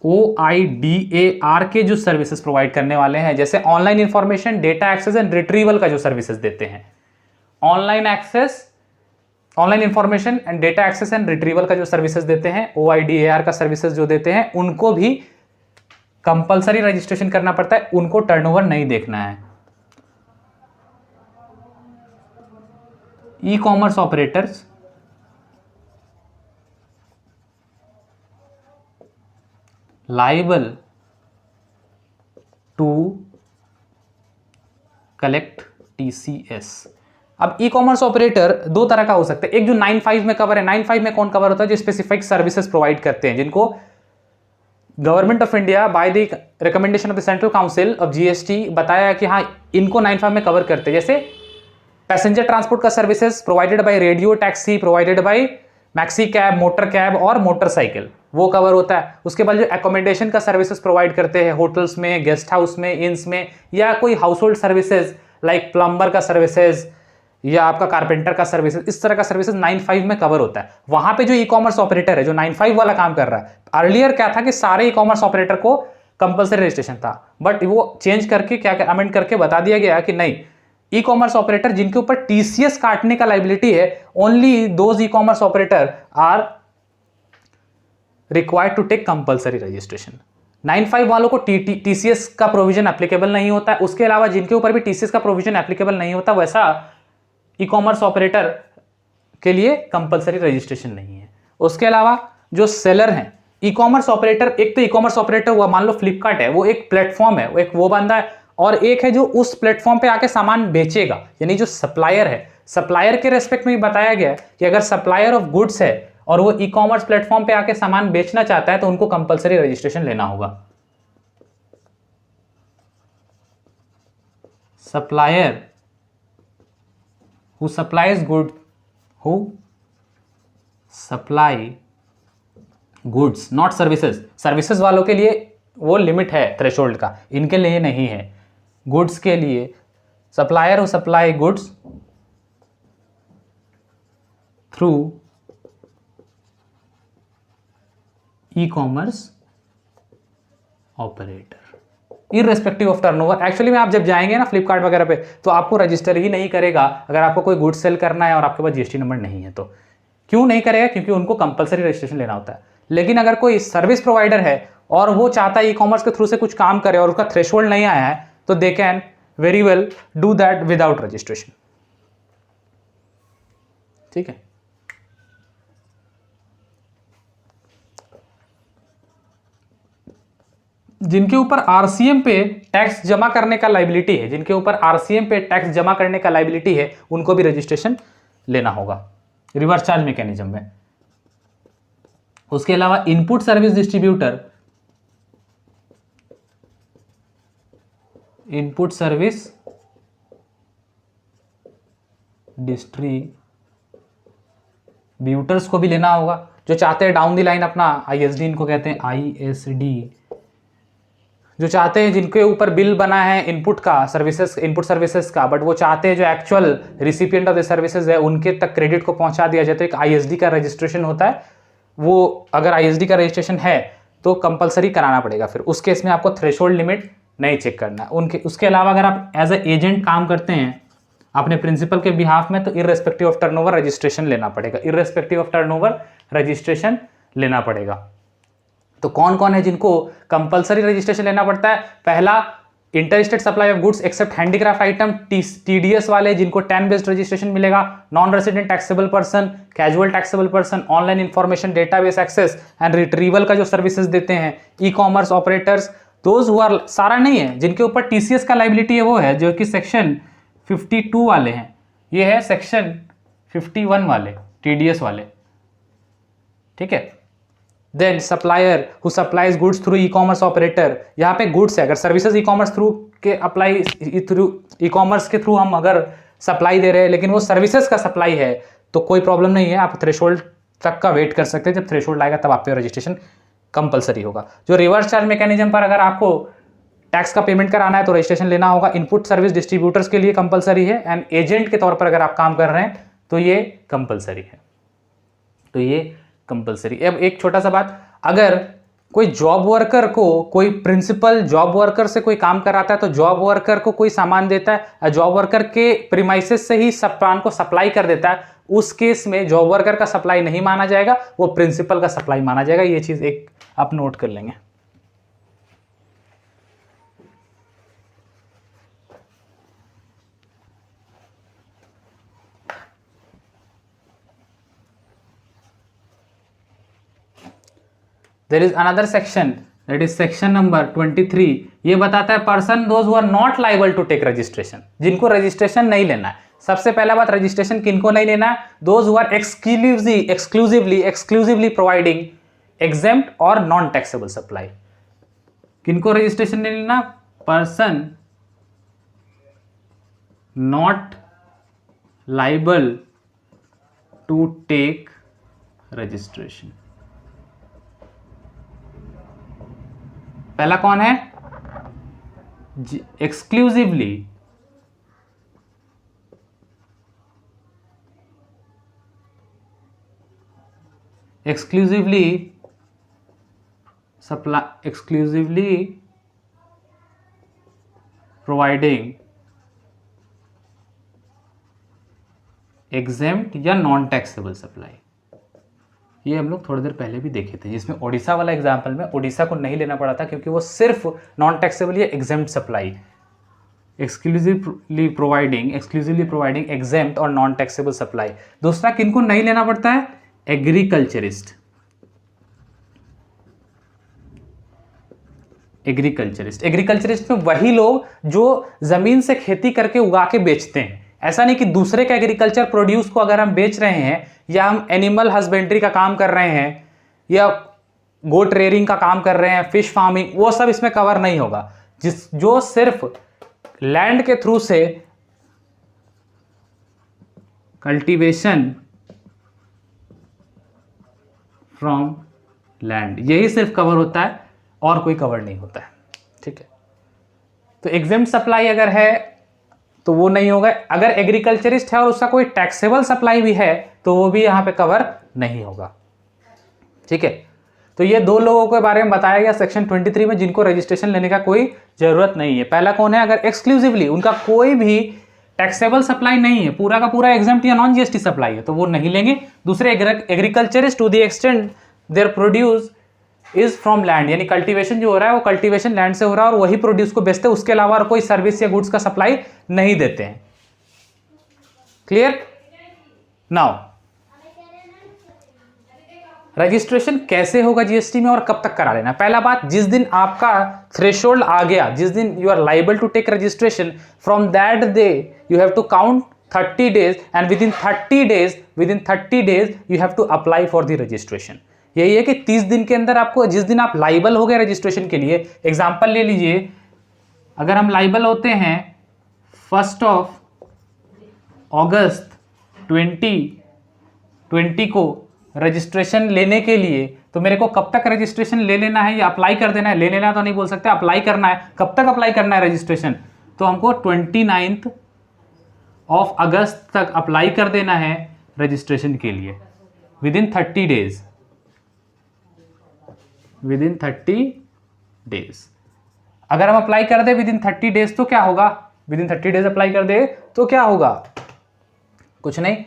OIDAR के जो सर्विसेज प्रोवाइड करने वाले हैं, जैसे online information, data access and retrieval का जो सर्विसेज देते हैं, online access, online information and data access and retrieval का जो सर्विसेज देते हैं, OIDAR का सर्विसेज जो देते हैं, उनको भी कंपलसरी रजिस्ट्रेशन करना पड़ता है, उनको टर्नओवर नहीं देखना है। E commerce operators liable to collect TCS। अब ई कॉमर्स ऑपरेटर 2 तरह का हो सकता है, एक जो 9(5) में कवर है। 9(5) में कौन कवर होता है, जो स्पेसिफिक सर्विसेज प्रोवाइड करते हैं, जिनको government of India by the recommendation of the central council of GST बताया कि हाँ इनको 9(5) में कवर करते हैं। जैसे पैसेंजर ट्रांसपोर्ट का services provided by radio taxi, provided by maxi cab, motor cab और मोटरसाइकिल, वो कवर होता है। उसके बाद जो एकोमोडेशन का सर्विसेज प्रोवाइड करते हैं होटल्स में, गेस्ट हाउस में, इन्स में, या कोई house hold services like plumber का सर्विसेज या आपका कारपेंटर का सर्विसेज, इस तरह का सर्विसेज 9(5) में कवर होता है। वहां पे जो ई कॉमर्स ऑपरेटर है जो 9(5) वाला काम कर रहा है, अर्लियर क्या था कि सारे ई कॉमर्स ऑपरेटर को कंपल्सरी रजिस्ट्रेशन था, बट वो चेंज करके क्या अमेंड करके बता दिया गया कि नहीं, ई कॉमर्स ऑपरेटर जिनके ऊपर TCS काटने का लाइबिलिटी है, only those e commerce operator are required to take compulsory registration. 9(5) वालों को TCS का प्रोविजन एप्लीकेबल नहीं होता है। उसके अलावा जिनके ऊपर भी TCS का प्रोविजन एप्लीकेबल नहीं होता, वैसा ई कॉमर्स ऑपरेटर के लिए कंपल्सरी रजिस्ट्रेशन नहीं है। उसके अलावा जो सेलर हैं, ई कॉमर्स ऑपरेटर, एक तो ई कॉमर्स ऑपरेटर हुआ, मान लो फ्लिपकार्ट है, वो एक प्लेटफॉर्म है, एक वो बंदा है, और एक है जो उस प्लेटफॉर्म पे आके सामान बेचेगा, यानी जो सप्लायर है। सप्लायर के रेस्पेक्ट में बताया गया कि अगर सप्लायर ऑफ गुड्स है और वो ई कॉमर्स प्लेटफॉर्म पे आके सामान बेचना चाहता है तो उनको कंपल्सरी रजिस्ट्रेशन लेना होगा। Supplier who supplies good, who supply goods not services, services वालों के लिए वो लिमिट है थ्रेशोल्ड का, इनके लिए नहीं है। गुड्स के लिए supplier who supply goods through e commerce operator irrespective of turnover. Actually में आप जब जाएंगे ना फ्लिपकार्ट वगैरह पे, तो आपको रजिस्टर ही नहीं करेगा अगर आपको कोई गुड्स सेल करना है और आपके पास GST नंबर नहीं है तो। क्यों नहीं करेगा, क्योंकि उनको कंपलसरी रजिस्ट्रेशन लेना होता है। लेकिन अगर कोई सर्विस प्रोवाइडर है और वो चाहता है ई कॉमर्स के थ्रू से कुछ काम करे और उसका थ्रेशोल्ड नहीं आया है, तो they can very well do that without registration. ठीक है। जिनके ऊपर आरसीएम पे टैक्स जमा करने का लाइबिलिटी है, जिनके ऊपर आरसीएम पे टैक्स जमा करने का लाइबिलिटी है, उनको भी रजिस्ट्रेशन लेना होगा रिवर्स चार्ज मैकेनिज्म में। उसके अलावा input service distributor, input service distributors को भी लेना होगा, जो चाहते हैं डाउन द लाइन अपना आईएसडी, इनको कहते हैं आईएसडी, जो चाहते हैं जिनके ऊपर बिल बना है इनपुट का सर्विसेज, इनपुट सर्विसेज का, बट वो चाहते हैं जो actual recipient of the services है उनके तक क्रेडिट को पहुंचा दिया जाए, तो एक आईएसडी का रजिस्ट्रेशन होता है। वो अगर आईएसडी का रजिस्ट्रेशन है तो कंपलसरी कराना पड़ेगा, फिर उस केस में आपको थ्रेशोल्ड लिमिट नहीं चेक करना। उसके अलावा अगर आप एज ए एजेंट काम करते हैं अपने प्रिंसिपल के बिहाफ में, तो इररेस्पेक्टिव ऑफ टर्नओवर रजिस्ट्रेशन लेना पड़ेगा, इररेस्पेक्टिव ऑफ टर्नओवर रजिस्ट्रेशन लेना पड़ेगा। तो कौन कौन है जिनको कंपलसरी रजिस्ट्रेशन लेना पड़ता है? पहला, inter state supply of goods except handicraft item, TDS वाले जिनको 10 बेस्ड रजिस्ट्रेशन मिलेगा, non resident taxable person, casual taxable person, online information database access and retrieval का जो सर्विसेज देते हैं, e commerce operators, those who are, सारा नहीं है, जिनके ऊपर टीसीएस का लाइबिलिटी है वो है जो कि सेक्शन 52 वाले हैं, ये है सेक्शन 51 वाले टीडीएस वाले, ठीक है। Then supplier who supplies goods through e commerce operator, यहाँ पे गुड्स है, अगर सर्विसेज ई कॉमर्स थ्रू के अप्लाई थ्रू ई कॉमर्स के थ्रू हम अगर सप्लाई दे रहे हैं लेकिन वो सर्विसेज का सप्लाई है तो कोई प्रॉब्लम नहीं है, आप थ्रेशोल्ड तक का वेट कर सकते हैं, जब थ्रेशोल्ड आएगा तब आप पे रजिस्ट्रेशन कंपलसरी होगा। जो रिवर्स चार्ज मैकेनिज्म पर अगर आपको टैक्स का पेमेंट कराना है तो रजिस्ट्रेशन लेना होगा, इनपुट सर्विस डिस्ट्रीब्यूटर्स के लिए कंपलसरी है, एंड एजेंट के तौर पर अगर आप काम कर रहे हैं तो ये कंपलसरी है, तो ये कंपलसरी। अब एक छोटा सा बात, अगर कोई जॉब वर्कर को कोई प्रिंसिपल जॉब वर्कर से कोई काम कराता है तो जॉब वर्कर को कोई सामान देता है, जॉब वर्कर के प्रीमाइसेस से ही सामान को सप्लाई कर देता है, उस केस में जॉब वर्कर का सप्लाई नहीं माना जाएगा, वो प्रिंसिपल का सप्लाई माना जाएगा। ये चीज एक आप नोट कर लेंगे। There is another section, that is section number 23, ये बताता है person those who are not liable to take registration, जिनको रजिस्ट्रेशन नहीं लेना है। सबसे पहला बात, रजिस्ट्रेशन किनको नहीं लेना है? Those who are exclusively providing exempt और नॉन टैक्सेबल सप्लाई। किनको रजिस्ट्रेशन नहीं लेना? Person not liable to take registration. पहला कौन है? एक्सक्लूसिवली प्रोवाइडिंग एग्जेम्प्ट या नॉन टैक्सेबल सप्लाई। ये हम लोग थोड़ी देर पहले भी देखे थे, जिसमें ओडिशा वाला एग्जाम्पल में ओडिशा को नहीं लेना पड़ा था क्योंकि वो सिर्फ नॉन टैक्सेबल या exempt supply, exclusively providing exempt और नॉन टैक्सेबल सप्लाई। दूसरा किनको नहीं लेना पड़ता है? एग्रीकल्चरिस्ट में वही लोग जो जमीन से खेती करके उगा के बेचते हैं। ऐसा नहीं कि दूसरे का एग्रीकल्चर प्रोड्यूस को अगर हम बेच रहे हैं या हम एनिमल हस्बेंड्री का काम कर रहे हैं या गोट रेयरिंग का काम कर रहे हैं, फिश फार्मिंग, वो सब इसमें कवर नहीं होगा। जो सिर्फ लैंड के थ्रू से कल्टीवेशन फ्रॉम लैंड, यही सिर्फ कवर होता है और कोई कवर नहीं होता है, ठीक है। तो एग्जेम्प्ट सप्लाई अगर है तो वो नहीं होगा। अगर एग्रीकल्चरिस्ट है और उसका कोई टैक्सेबल सप्लाई भी है तो वो भी यहां पे कवर नहीं होगा, ठीक है। तो ये दो लोगों के बारे में बताया गया सेक्शन 23 में जिनको रजिस्ट्रेशन लेने का कोई जरूरत नहीं है। पहला कौन है? अगर एक्सक्लूसिवली उनका कोई भी टैक्सेबल सप्लाई नहीं है, पूरा का पूरा एग्जेम्प्ट या नॉन जीएसटी सप्लाई है, तो वो नहीं लेंगे। दूसरे agriculturist to the extent their produce is from land, यानी कल्टीवेशन जो हो रहा है वो कल्टीवेशन लैंड से हो रहा है और वही प्रोड्यूस को बेचते हैं, उसके अलावा और कोई सर्विस या गुड्स का सप्लाई नहीं देते हैं। क्लियर? नाउ रजिस्ट्रेशन कैसे होगा जीएसटी में और कब तक करा लेना? पहला बात, जिस दिन आपका थ्रेशोल्ड आ गया, जिस दिन you are liable to take registration, from that day you have to count 30 days and within 30 days you have to apply for the registration। यही है कि 30 दिन के अंदर आपको, जिस दिन आप लाइबल हो गए रजिस्ट्रेशन के लिए, एग्जांपल ले लीजिए, अगर हम लाइबल होते हैं 1 अगस्त 2020 को रजिस्ट्रेशन लेने के लिए, तो मेरे को कब तक रजिस्ट्रेशन ले लेना है या अप्लाई कर देना है? ले लेना तो नहीं बोल सकते, अप्लाई करना है। कब तक अप्लाई करना है रजिस्ट्रेशन? तो हमको 29 अगस्त तक अप्लाई कर देना है रजिस्ट्रेशन के लिए, विदिन 30 डेज, विदिन 30 डेज। अगर हम अप्लाई कर दे विदिन 30 डेज तो क्या होगा? विदिन 30 डेज अप्लाई कर दे तो क्या होगा? कुछ नहीं,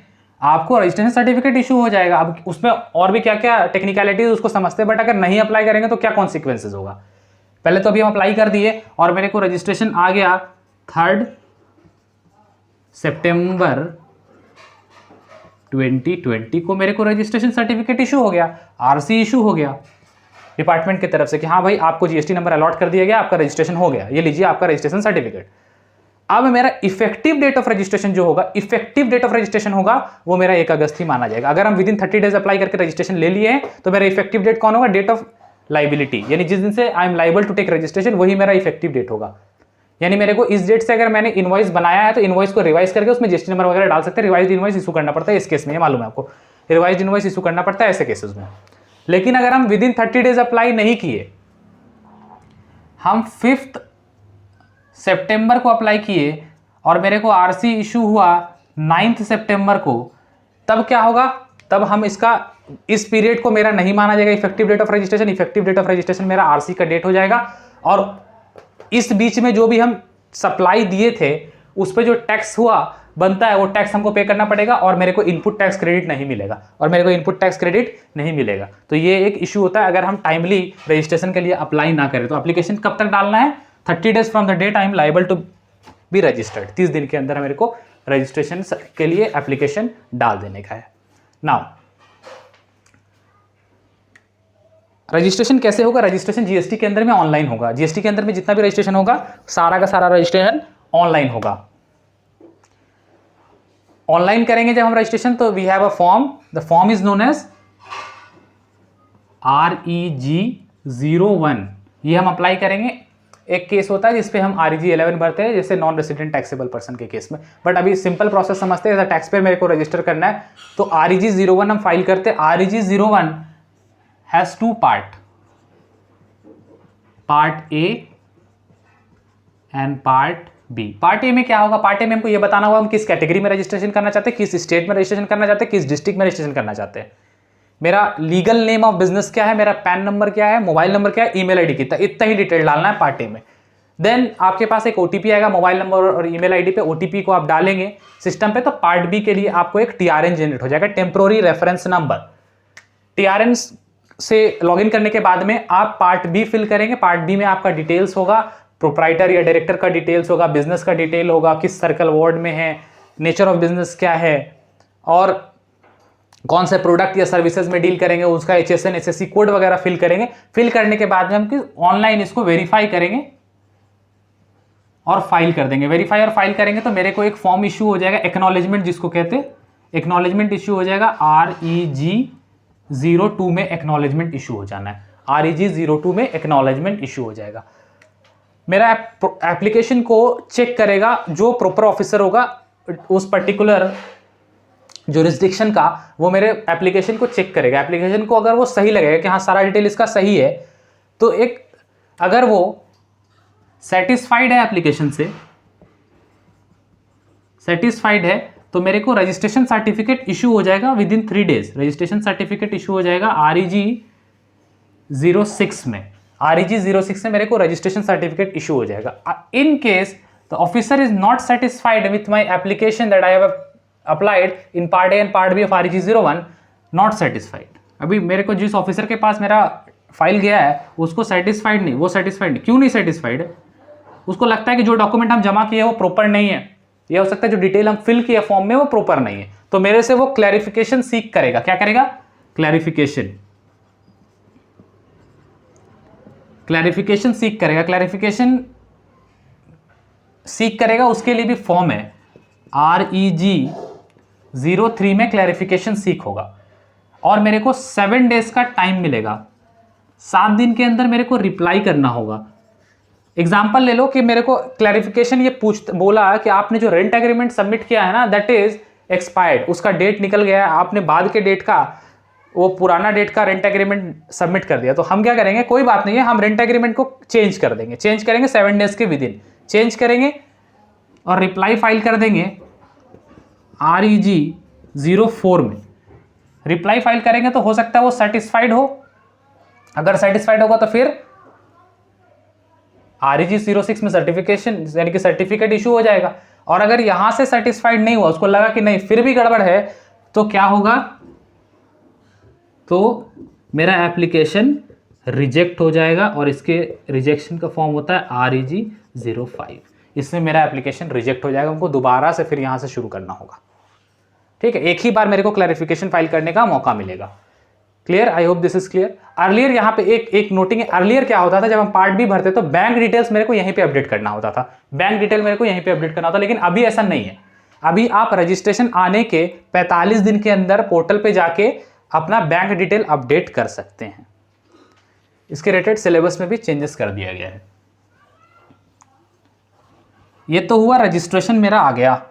आपको रजिस्ट्रेशन सर्टिफिकेट इशू हो जाएगा। अब उसमें और भी क्या क्या टेक्निकलिटीज उसको समझते हैं, बट अगर नहीं अप्लाई करेंगे तो क्या कॉन्सिक्वेंसेज होगा? पहले तो अभी हम अप्लाई कर दिए और मेरे को रजिस्ट्रेशन आ गया 3 सितंबर 2020 को, मेरे को रजिस्ट्रेशन सर्टिफिकेट इशू हो गया, आरसी इशू हो गया डिपार्टमेंट की तरफ से कि हाँ भाई आपको जीएसटी नंबर अलॉट कर दिया गया, आपका रजिस्ट्रेशन हो गया, ये लीजिए आपका रजिस्ट्रेशन सर्टिफिकेट। अब मेरा इफेक्टिव डेट ऑफ रजिस्ट्रेशन जो होगा, इफेक्टिव डेट ऑफ रजिस्ट्रेशन होगा वो मेरा 1 अगस्त ही माना जाएगा। अगर हम विदिन 30 डेज अप्लाई करके रजिस्ट्रेशन ले लिए हैं तो मेरा इफेक्टिव डेट कौन होगा? डेट ऑफ लाइबिलिटी, यानी जिस दिन से I am liable to take registration वही मेरा इफेक्टिव डेट होगा। यानी मेरे को इस डेट से अगर मैंने इनवॉइस बनाया है तो इनवॉइस को रिवाइज करके उसमें जीएसटी नंबर वगैरह डाल सकते हैं। रिवाइज इनवॉइस इशू करना पड़ता है इस केस में, ये मालूम है आपको, रिवाइज इनवॉइस इशू करना पड़ता है ऐसे केसेस में। लेकिन अगर हम विदिन 30 डेज अप्लाई नहीं किए, हम 5 सितंबर को अप्लाई किए और मेरे को आरसी इशू हुआ 9 सितंबर को, तब क्या होगा? तब हम इस पीरियड को मेरा नहीं माना जाएगा effective date of registration. Effective date of registration मेरा आरसी का डेट हो जाएगा और इस बीच में जो भी हम सप्लाई दिए थे उस पर जो टैक्स हुआ बनता है वो टैक्स हमको पे करना पड़ेगा और मेरे को इनपुट टैक्स क्रेडिट नहीं मिलेगा। तो ये एक इशू होता है अगर हम टाइमली रजिस्ट्रेशन के लिए अप्लाई ना करें। तो एप्लीकेशन कब तक डालना है? 30 days from the date I am liable to be registered. 30 दिन के अंदर मेरे को रजिस्ट्रेशन के लिए एप्लीकेशन डाल देने का है। नाउ रजिस्ट्रेशन कैसे होगा? रजिस्ट्रेशन जीएसटी के अंदर में ऑनलाइन होगा। जीएसटी के अंदर में जितना भी रजिस्ट्रेशन होगा सारा का सारा रजिस्ट्रेशन ऑनलाइन होगा। ऑनलाइन करेंगे जब हम रजिस्ट्रेशन तो we have a form, the form is known as REG01। ये हम अप्लाई करेंगे। एक केस होता है जिसपे हम REG11 भरते हैं, जैसे नॉन रेसिडेंट टैक्सेबल पर्सन के केस में, बट अभी सिंपल प्रोसेस समझते हैं। टैक्स पेयर मेरे को रजिस्टर करना है तो REG01 हम फाइल करते हैं। REG01 has 2 parts, Part A and Part B। Part A में क्या होगा? Part A में हमको ये बताना होगा हम किस कैटेगरी में रजिस्ट्रेशन करना चाहते हैं, किस स्टेट में रजिस्ट्रेशन करना चाहते हैं, किस डिस्ट्रिक्ट में रजिस्ट्रेशन करना चाहते हैं, मेरा लीगल नेम ऑफ बिजनेस क्या है, मेरा पैन नंबर क्या है, मोबाइल नंबर क्या है, ईमेल आईडी कितना, इतना ही डिटेल डालना है पार्ट ए में। देन आपके पास एक ओटीपी आएगा मोबाइल नंबर और ईमेल आईडी पे, ओटीपी को आप डालेंगे सिस्टम पे तो पार्ट बी के लिए आपको एक टीआरएन जनरेट हो जाएगा, टेम्पोररी रेफरेंस नंबर। टीआरएन से लॉगिन करने के बाद में आप पार्ट बी फिल करेंगे। पार्ट बी में आपका डिटेल्स होगा, प्रोप्राइटर या डायरेक्टर का डिटेल्स होगा, बिजनेस का डिटेल होगा, किस सर्कल वार्ड में है, नेचर ऑफ बिजनेस क्या है और कौन से प्रोडक्ट या सर्विसेज में डील करेंगे, उसका HSN SSC कोड वगैरह फिल करेंगे। फिल करने के बाद में हम ऑनलाइन इसको वेरीफाई करेंगे और फाइल कर देंगे। वेरीफाई और फाइल करेंगे तो मेरे को एक फॉर्म इशू हो जाएगा, एक्नॉलेजमेंट जिसको कहते हैं, एक्नॉलेजमेंट इशू हो जाएगा। REG02 में एक्नॉलेजमेंट इशू हो जाना है, REG02 में एक्नॉलेजमेंट इशू हो जाएगा। मेरा एप्लीकेशन को चेक करेगा जो प्रॉपर ऑफिसर होगा उस पर्टिकुलर जुरिस्डिक्शन का, वो मेरे एप्लीकेशन को चेक करेगा। एप्लीकेशन को अगर वो सही लगेगा कि हाँ सारा डिटेल इसका सही है, तो एक अगर वो सेटिस्फाइड है, एप्लीकेशन से सेटिस्फाइड है, तो मेरे को रजिस्ट्रेशन सर्टिफिकेट इशू हो जाएगा within 3 days. Registration certificate issue हो जाएगा REG06 में। REG06 में मेरे को रजिस्ट्रेशन सर्टिफिकेट इशू हो जाएगा। In case the officer is not satisfied with my application that I have applied in part A and part B of REG01, not satisfied। अभी मेरे को जिस ऑफिसर के पास मेरा फाइल गया है उसको सेटिस्फाइड नहीं, वो सेटिस्फाइड नहीं। क्यों नहीं सेटिस्फाइड है? उसको लगता है कि जो डॉक्यूमेंट हम जमा किए वो प्रॉपर नहीं है, ये हो सकता है जो डिटेल हम फिल किए फॉर्म में वो प्रॉपर नहीं है, तो मेरे से वो क्लैरिफिकेशन सीख करेगा। क्या करेगा? क्लैरिफिकेशन। क्लैरिफिकेशन सीख करेगा, क्लैरिफिकेशन सीख करेगा, उसके लिए भी फॉर्म है REG03 में क्लैरिफिकेशन सीख होगा और मेरे को 7 डेज का टाइम मिलेगा। 7 दिन के अंदर मेरे को रिप्लाई करना होगा। एग्जाम्पल ले लो कि मेरे को क्लैरिफिकेशन ये बोला कि आपने जो रेंट एग्रीमेंट सबमिट किया है ना दैट इज एक्सपायर्ड, उसका डेट निकल गया है, आपने बाद के डेट का वो पुराना डेट का रेंट एग्रीमेंट सबमिट कर दिया। तो हम क्या करेंगे, कोई बात नहीं है, हम रेंट एग्रीमेंट को चेंज कर देंगे, चेंज करेंगे 7 डेज के विद इन चेंज करेंगे और रिप्लाई फाइल कर देंगे REG04 में। रिप्लाई फाइल करेंगे तो हो सकता है वो सेटिस्फाइड हो, अगर सेटिस्फाइड होगा तो फिर REG06 में सर्टिफिकेशन यानी कि सर्टिफिकेट इशू हो जाएगा। और अगर यहां से सेटिस्फाइड नहीं हुआ, उसको लगा कि नहीं फिर भी गड़बड़ है, तो क्या होगा, तो मेरा एप्लीकेशन रिजेक्ट हो जाएगा और इसके रिजेक्शन का फॉर्म होता है REG05। इसमें मेरा एप्लीकेशन रिजेक्ट हो जाएगा, हमको दोबारा से फिर यहां से शुरू करना होगा। ठीक है, एक ही बार मेरे को क्लैरिफिकेशन फाइल करने का मौका मिलेगा। Clear, I hope this is clear. Earlier यहाँ पे एक नोटिंग है, अर्लियर क्या होता था, जब हम पार्ट बी भरते तो बैंक डिटेल्स मेरे को यहीं पे अपडेट करना होता था, बैंक डिटेल मेरे को यहीं पे अपडेट करना होता, लेकिन अभी ऐसा नहीं है। अभी आप रजिस्ट्रेशन आने के 45 दिन के अंदर पोर्टल पे जाके अपना बैंक डिटेल अपडेट कर सकते हैं। इसके रिलेटेड सिलेबस में भी चेंजेस कर दिया गया है। ये तो हुआ रजिस्ट्रेशन मेरा आ गया।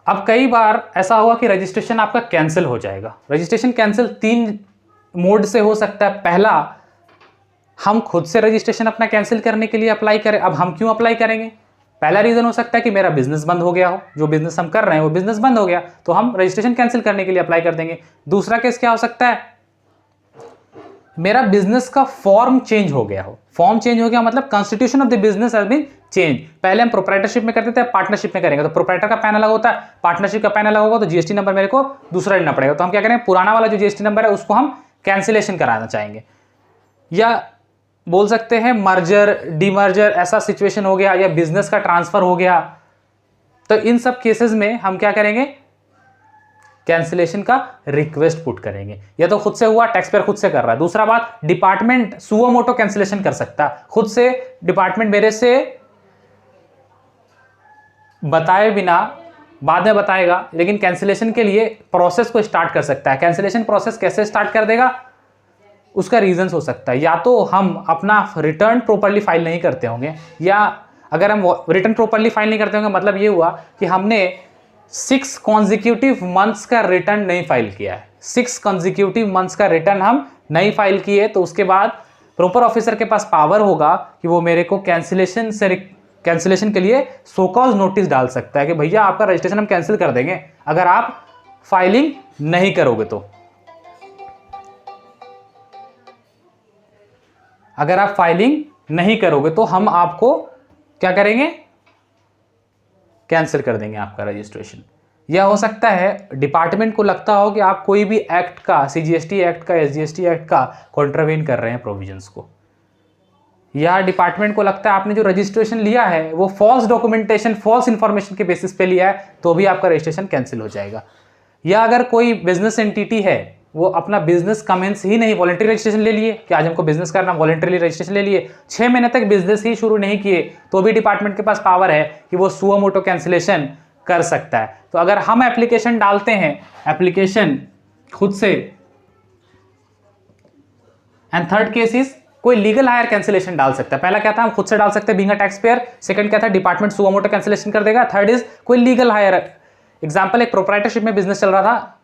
अब कई बार ऐसा होगा कि रजिस्ट्रेशन आपका कैंसिल हो जाएगा। रजिस्ट्रेशन कैंसिल 3 मोड से हो सकता है। पहला, हम खुद से रजिस्ट्रेशन अपना कैंसिल करने के लिए अप्लाई करें। अब हम क्यों अप्लाई करेंगे, पहला रीजन हो सकता है कि मेरा बिजनेस बंद हो गया हो, जो बिजनेस हम कर रहे हैं वो बिजनेस बंद हो गया, तो हम रजिस्ट्रेशन कैंसिल करने के लिए अप्लाई कर देंगे। दूसरा केस क्या हो सकता है, मेरा बिजनेस का फॉर्म चेंज हो गया हो। फॉर्म चेंज हो गया मतलब constitution of the business has been change. पहले हम प्रोप्राइटरशिप में करते थे, पार्टनरशिप में करेंगे तो प्रोप्राइटर का पैन अलग होता है, पार्टनरशिप का पैन अलग होगा, तो जीएसटी नंबर मेरे को दूसरा लेना पड़ेगा। तो हम क्या करेंगे, पुराना वाला जो जीएसटी नंबर है उसको हम कैंसिलेशन कराना चाहेंगे, या बोल सकते हैं मर्जर डीमर्जर ऐसा सिचुएशन हो गया, या बिजनेस का ट्रांसफर हो गया। तो इन सब केसेस में हम क्या करेंगे, कैंसिलेशन का रिक्वेस्ट पुट करेंगे। या तो खुद से हुआ, टैक्स पेयर खुद से कर रहा है। दूसरा बात, डिपार्टमेंट सुओ मोटो कैंसिलेशन कर सकता है, खुद से डिपार्टमेंट मेरे से बताए बिना बाद में बताएगा, लेकिन कैंसिलेशन के लिए प्रोसेस को स्टार्ट कर सकता है। कैंसिलेशन प्रोसेस कैसे स्टार्ट कर देगा, उसका रीजन हो सकता है, या तो हम अपना रिटर्न प्रॉपर्ली फाइल नहीं करते होंगे, या अगर हम रिटर्न प्रॉपर्ली फाइल नहीं करते होंगे मतलब ये हुआ कि हमने 6 कॉन्जिक्यूटिव मंथ्स का रिटर्न नहीं फाइल किया है। 6 कॉन्जिक्यूटिव मंथ्स का रिटर्न हम नहीं फाइल किए, तो उसके बाद प्रॉपर ऑफिसर के पास पावर होगा कि वो मेरे को कैंसिलेशन के लिए सो कॉज नोटिस डाल सकता है कि भैया आपका रजिस्ट्रेशन हम कैंसिल कर देंगे अगर आप फाइलिंग नहीं करोगे तो। अगर आप फाइलिंग नहीं करोगे तो हम आपको क्या करेंगे, कैंसिल कर देंगे आपका रजिस्ट्रेशन। यह हो सकता है डिपार्टमेंट को लगता हो कि आप कोई भी एक्ट का, सीजीएसटी एक्ट का, एसजीएसटी एक्ट का कॉन्ट्रावेन कर रहे हैं प्रोविजंस को, या डिपार्टमेंट को लगता है आपने जो रजिस्ट्रेशन लिया है वो फॉल्स डॉक्यूमेंटेशन, फॉल्स इंफॉर्मेशन के बेसिस पे लिया है, तो भी आपका रजिस्ट्रेशन कैंसिल हो जाएगा। या अगर कोई बिजनेस एंटिटी है वो अपना बिजनेस कमेंस ही नहीं, वॉलंटरी रजिस्ट्रेशन ले लिए कि आज हमको बिजनेस करना, वॉलंटरी रजिस्ट्रेशन ले लिए, 6 महीने तक बिजनेस ही शुरू नहीं किए, तो भी डिपार्टमेंट के पास पावर है कि वो सुओ मोटो कैंसिलेशन कर सकता है। तो अगर हम एप्लीकेशन डालते हैं, एप्लीकेशन खुद से, एंड थर्ड केस इज कोई लीगल हायर कैंसिलेशन डाल सकता है। पहला क्या था, हम खुद से डाल सकते हैं being a tax payer. Second क्या था, डिपार्टमेंट सुओ मोटो कैंसिलेशन कर देगा। थर्ड इज कोई लीगल हायर, एग्जांपल एक प्रोप्राइटरशिप में बिजनेस चल रहा था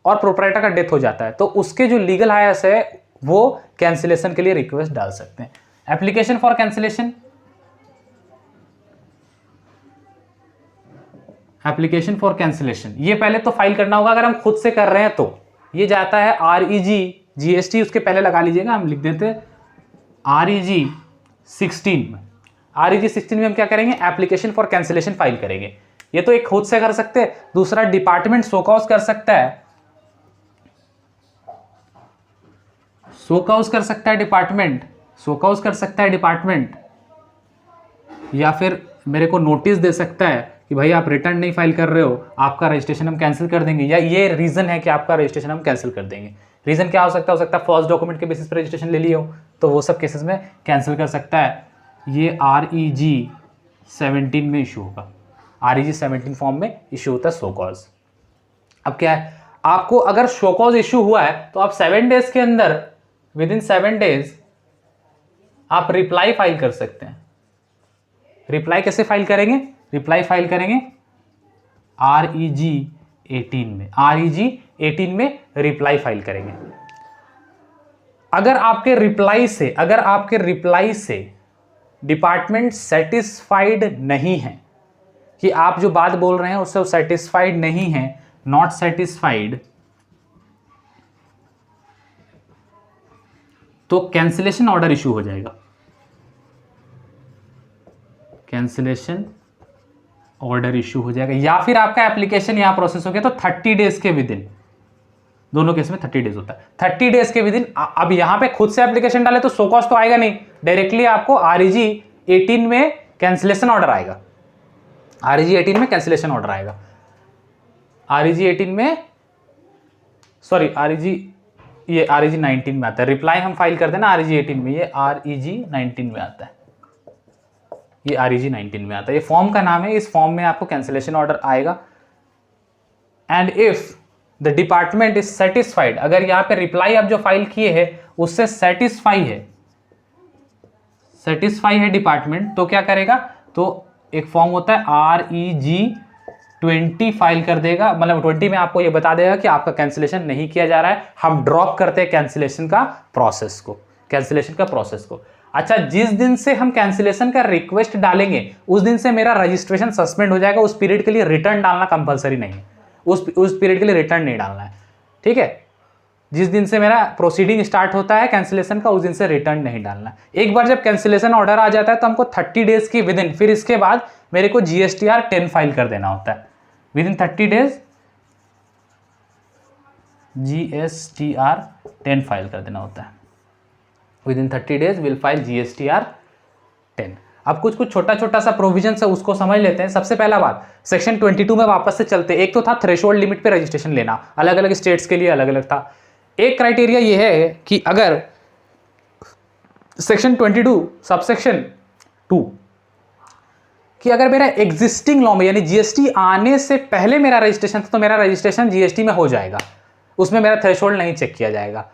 और प्रोप्राइटर का डेथ हो जाता है, तो उसके जो लीगल हायर्स है वो कैंसिलेशन के लिए रिक्वेस्ट डाल सकते हैं। Application for cancellation, application for cancellation ये पहले तो फाइल करना होगा अगर हम खुद से कर रहे हैं तो। ये जाता है REG GST, उसके पहले लगा लीजिएगा, हम लिख देते हैं REG 16 में। REG 16 में हम क्या करेंगे, एप्लीकेशन फॉर कैंसिलेशन फाइल करेंगे। ये तो एक खुद से कर सकते हैं। दूसरा, डिपार्टमेंट शोकॉज कर सकता है, शोकॉज कर सकता है डिपार्टमेंट, शोकॉज कर सकता है डिपार्टमेंट, या फिर मेरे को नोटिस दे सकता है कि भाई आप रिटर्न नहीं फाइल कर रहे हो, आपका रजिस्ट्रेशन हम कैंसिल कर देंगे, या ये रीजन है कि आपका रजिस्ट्रेशन हम कैंसिल कर देंगे। रीज़न क्या हो सकता है फॉल्स डॉक्यूमेंट के बेसिस पर रजिस्ट्रेशन ले लिए हो, तो वो सब केसेस में कैंसिल कर सकता है। ये REG 17 में इशू होगा, REG 17 फॉर्म में इशू होता है शो कॉज। अब क्या है, आपको अगर शो कॉज इशू हुआ है तो आप 7 डेज के अंदर, विद इन 7 डेज आप रिप्लाई फाइल कर सकते हैं। रिप्लाई कैसे फाइल करेंगे? रिप्लाई फाइल करेंगे REG 18 में, REG 18 में रिप्लाई फाइल करेंगे। अगर आपके रिप्लाई से डिपार्टमेंट सेटिस्फाइड नहीं है, कि आप जो बात बोल रहे हैं उससे सेटिस्फाइड नहीं है, नॉट सेटिस्फाइड, तो कैंसिलेशन ऑर्डर इशू हो जाएगा। कैंसिलेशन ऑर्डर इशू हो जाएगा, या फिर आपका एप्लीकेशन यहां प्रोसेस हो गया तो 30 डेज के विद इन, दोनों केस में 30 डेज होता है, 30 डेज के विद इन। अब यहां पे खुद से एप्लीकेशन डाले तो शो कॉज तो आएगा नहीं, डायरेक्टली आपको REG 18 में कैंसिलेशन ऑर्डर आएगा। REG 18 में कैंसिलेशन ऑर्डर आएगा। REG 18 में, सॉरी ये REG 19 में आता है। रिप्लाई हम फाइल करते हैं ना REG 18 में, ये REG 19 में आता है, ये REG 19 में आता है। ये फॉर्म का नाम है, इस फॉर्म में आपको कैंसिलेशन ऑर्डर आएगा। And if the department is satisfied, अगर यहां पे रिप्लाई आप जो फाइल किए हैं उससे सेटिस्फाई है डिपार्टमेंट, तो क्या करेगा, तो एक फॉर्म होता है REG 20 फाइल कर देगा। मतलब 20 में आपको ये बता देगा कि आपका कैंसिलेशन नहीं किया जा रहा है, हम ड्रॉप करते हैं कैंसिलेशन का प्रोसेस को। अच्छा, जिस दिन से हम कैंसिलेशन का रिक्वेस्ट डालेंगे उस दिन से मेरा रजिस्ट्रेशन सस्पेंड हो जाएगा। उस पीरियड के लिए रिटर्न डालना कंपलसरी नहीं है, उस पीरियड के लिए रिटर्न नहीं डालना है, ठीक है। जिस दिन से मेरा प्रोसीडिंग स्टार्ट होता है कैंसिलेशन का, उस दिन से रिटर्न नहीं डालना। एक बार जब कैंसिलेशन ऑर्डर आ जाता है तो हमको 30 डेज की विद इन, फिर इसके बाद मेरे को GSTR 10 फाइल कर देना होता है। With in 30 days GSTR 10 file कर देना होता है। With in 30 days will file GSTR 10। अब कुछ छोटा छोटा सा प्रोविजन है, उसको समझ लेते हैं। सबसे पहला बात, सेक्शन 22 में वापस से चलते। एक तो था थ्रेशोल्ड लिमिट पे रजिस्ट्रेशन लेना, अलग अलग स्टेट्स के लिए अलग अलग था। एक क्राइटेरिया ये है कि अगर सेक्शन 22 सबसेक्शन 2 कि अगर मेरा एग्जिस्टिंग लॉ में यानी GST आने से पहले मेरा रजिस्ट्रेशन था तो मेरा रजिस्ट्रेशन GST में हो जाएगा, उसमें मेरा थ्रेशोल्ड नहीं चेक किया जाएगा।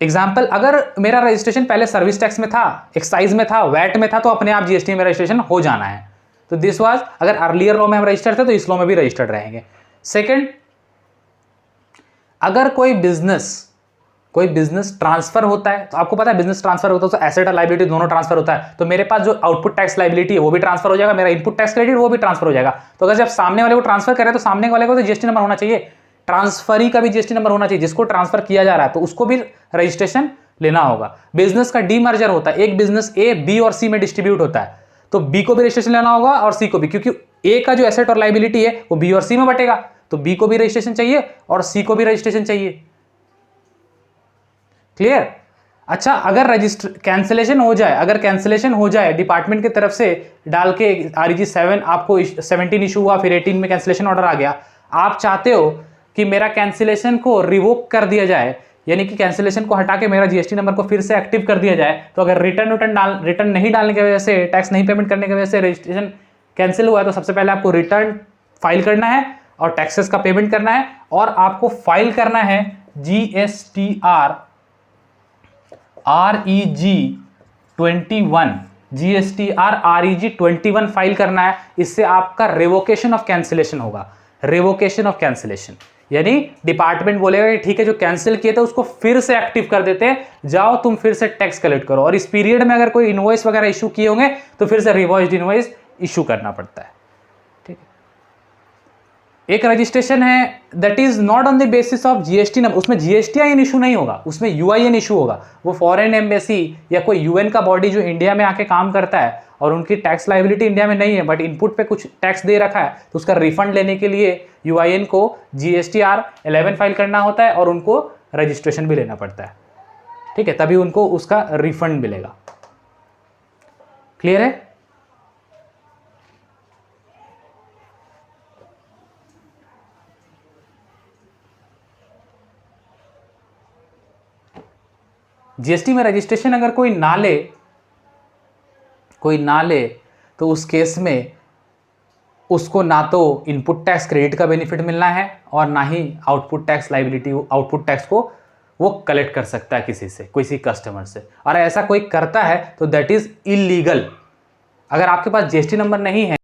एग्जाम्पल, अगर मेरा रजिस्ट्रेशन पहले सर्विस टैक्स में था, एक्साइज में था, वैट में था, तो अपने आप GST में रजिस्ट्रेशन हो जाना है। तो दिस वाज, अगर अर्लियर लॉ में हम रजिस्टर्ड थे तो इस लॉ में भी रजिस्टर्ड रहेंगे। सेकंड, अगर कोई बिजनेस ट्रांसफर होता है, तो आपको पता है बिजनेस ट्रांसफर होता है तो एसेट और लायबिलिटी दोनों ट्रांसफर होता है, तो मेरे पास जो आउटपुट टैक्स लायबिलिटी है वो भी ट्रांसफर हो जाएगा, मेरा इनपुट टैक्स क्रेडिट वो भी ट्रांसफर हो जाएगा। तो अगर जब सामने वाले को ट्रांसफर करें तो सामने वाले को तो GST नंबर होना चाहिए, ट्रांसफरी का भी GST नंबर होना चाहिए, जिसको ट्रांसफर किया जा रहा है तो उसको भी रजिस्ट्रेशन लेना होगा। बिजनेस का डीमर्जर होता है, एक बिजनेस A, B और C में डिस्ट्रीब्यूट होता है, तो B को भी रजिस्ट्रेशन लेना होगा और C को भी, क्योंकि A का जो एसेट और लायबिलिटी है वो B और C में बटेगा, तो B को भी रजिस्ट्रेशन चाहिए और C को भी रजिस्ट्रेशन चाहिए। क्लियर? अच्छा, अगर कैंसिलेशन हो जाए डिपार्टमेंट की तरफ से डाल के REG 7, आपको 17 इशू हुआ, फिर 18 में कैंसिलेशन ऑर्डर आ गया, आप चाहते हो कि मेरा कैंसिलेशन को रिवोक कर दिया जाए, यानी कि कैंसिलेशन को हटा के मेरा GST नंबर को फिर से एक्टिव कर दिया जाए, तो अगर रिटर्न नहीं डालने की वजह से, टैक्स नहीं पेमेंट करने की वजह से रजिस्ट्रेशन कैंसिल हुआ है, तो सबसे पहले आपको रिटर्न फाइल करना है और टैक्सेस का पेमेंट करना है, और आपको फाइल करना है GSTR REG 21, GSTR REG 21 file करना है। इससे आपका रेवोकेशन ऑफ कैंसिलेशन होगा। रेवोकेशन ऑफ कैंसिलेशन यानी डिपार्टमेंट बोलेगा कि ठीक है, जो कैंसिल किए थे उसको फिर से एक्टिव कर देते हैं, जाओ तुम फिर से टैक्स कलेक्ट करो, और इस पीरियड में अगर कोई इनवॉइस वगैरह इशू किए होंगे तो फिर से रिवॉइस्ड इनवॉइस इशू करना पड़ता है। ठीक है, एक रजिस्ट्रेशन है that is not on the basis of GST number, उसमें GSTIN इशू नहीं होगा, उसमें UIN इशू होगा। वो फॉरेन एम्बेसी या कोई UN का बॉडी जो इंडिया में आके काम करता है और उनकी टैक्स लायबिलिटी इंडिया में नहीं है बट इनपुट पे कुछ टैक्स दे रखा है, तो उसका रिफंड लेने के लिए UIN को GSTR 11 फाइल करना होता है और उनको रजिस्ट्रेशन भी लेना पड़ता है। ठीक है, तभी उनको उसका रिफंड मिलेगा। क्लियर है? जीएसटी में रजिस्ट्रेशन अगर कोई ना ले तो उस केस में उसको ना तो इनपुट टैक्स क्रेडिट का बेनिफिट मिलना है और ना ही आउटपुट टैक्स को वो कलेक्ट कर सकता है किसी कस्टमर से। और ऐसा कोई करता है तो दैट इज इलीगल। अगर आपके पास जीएसटी नंबर नहीं है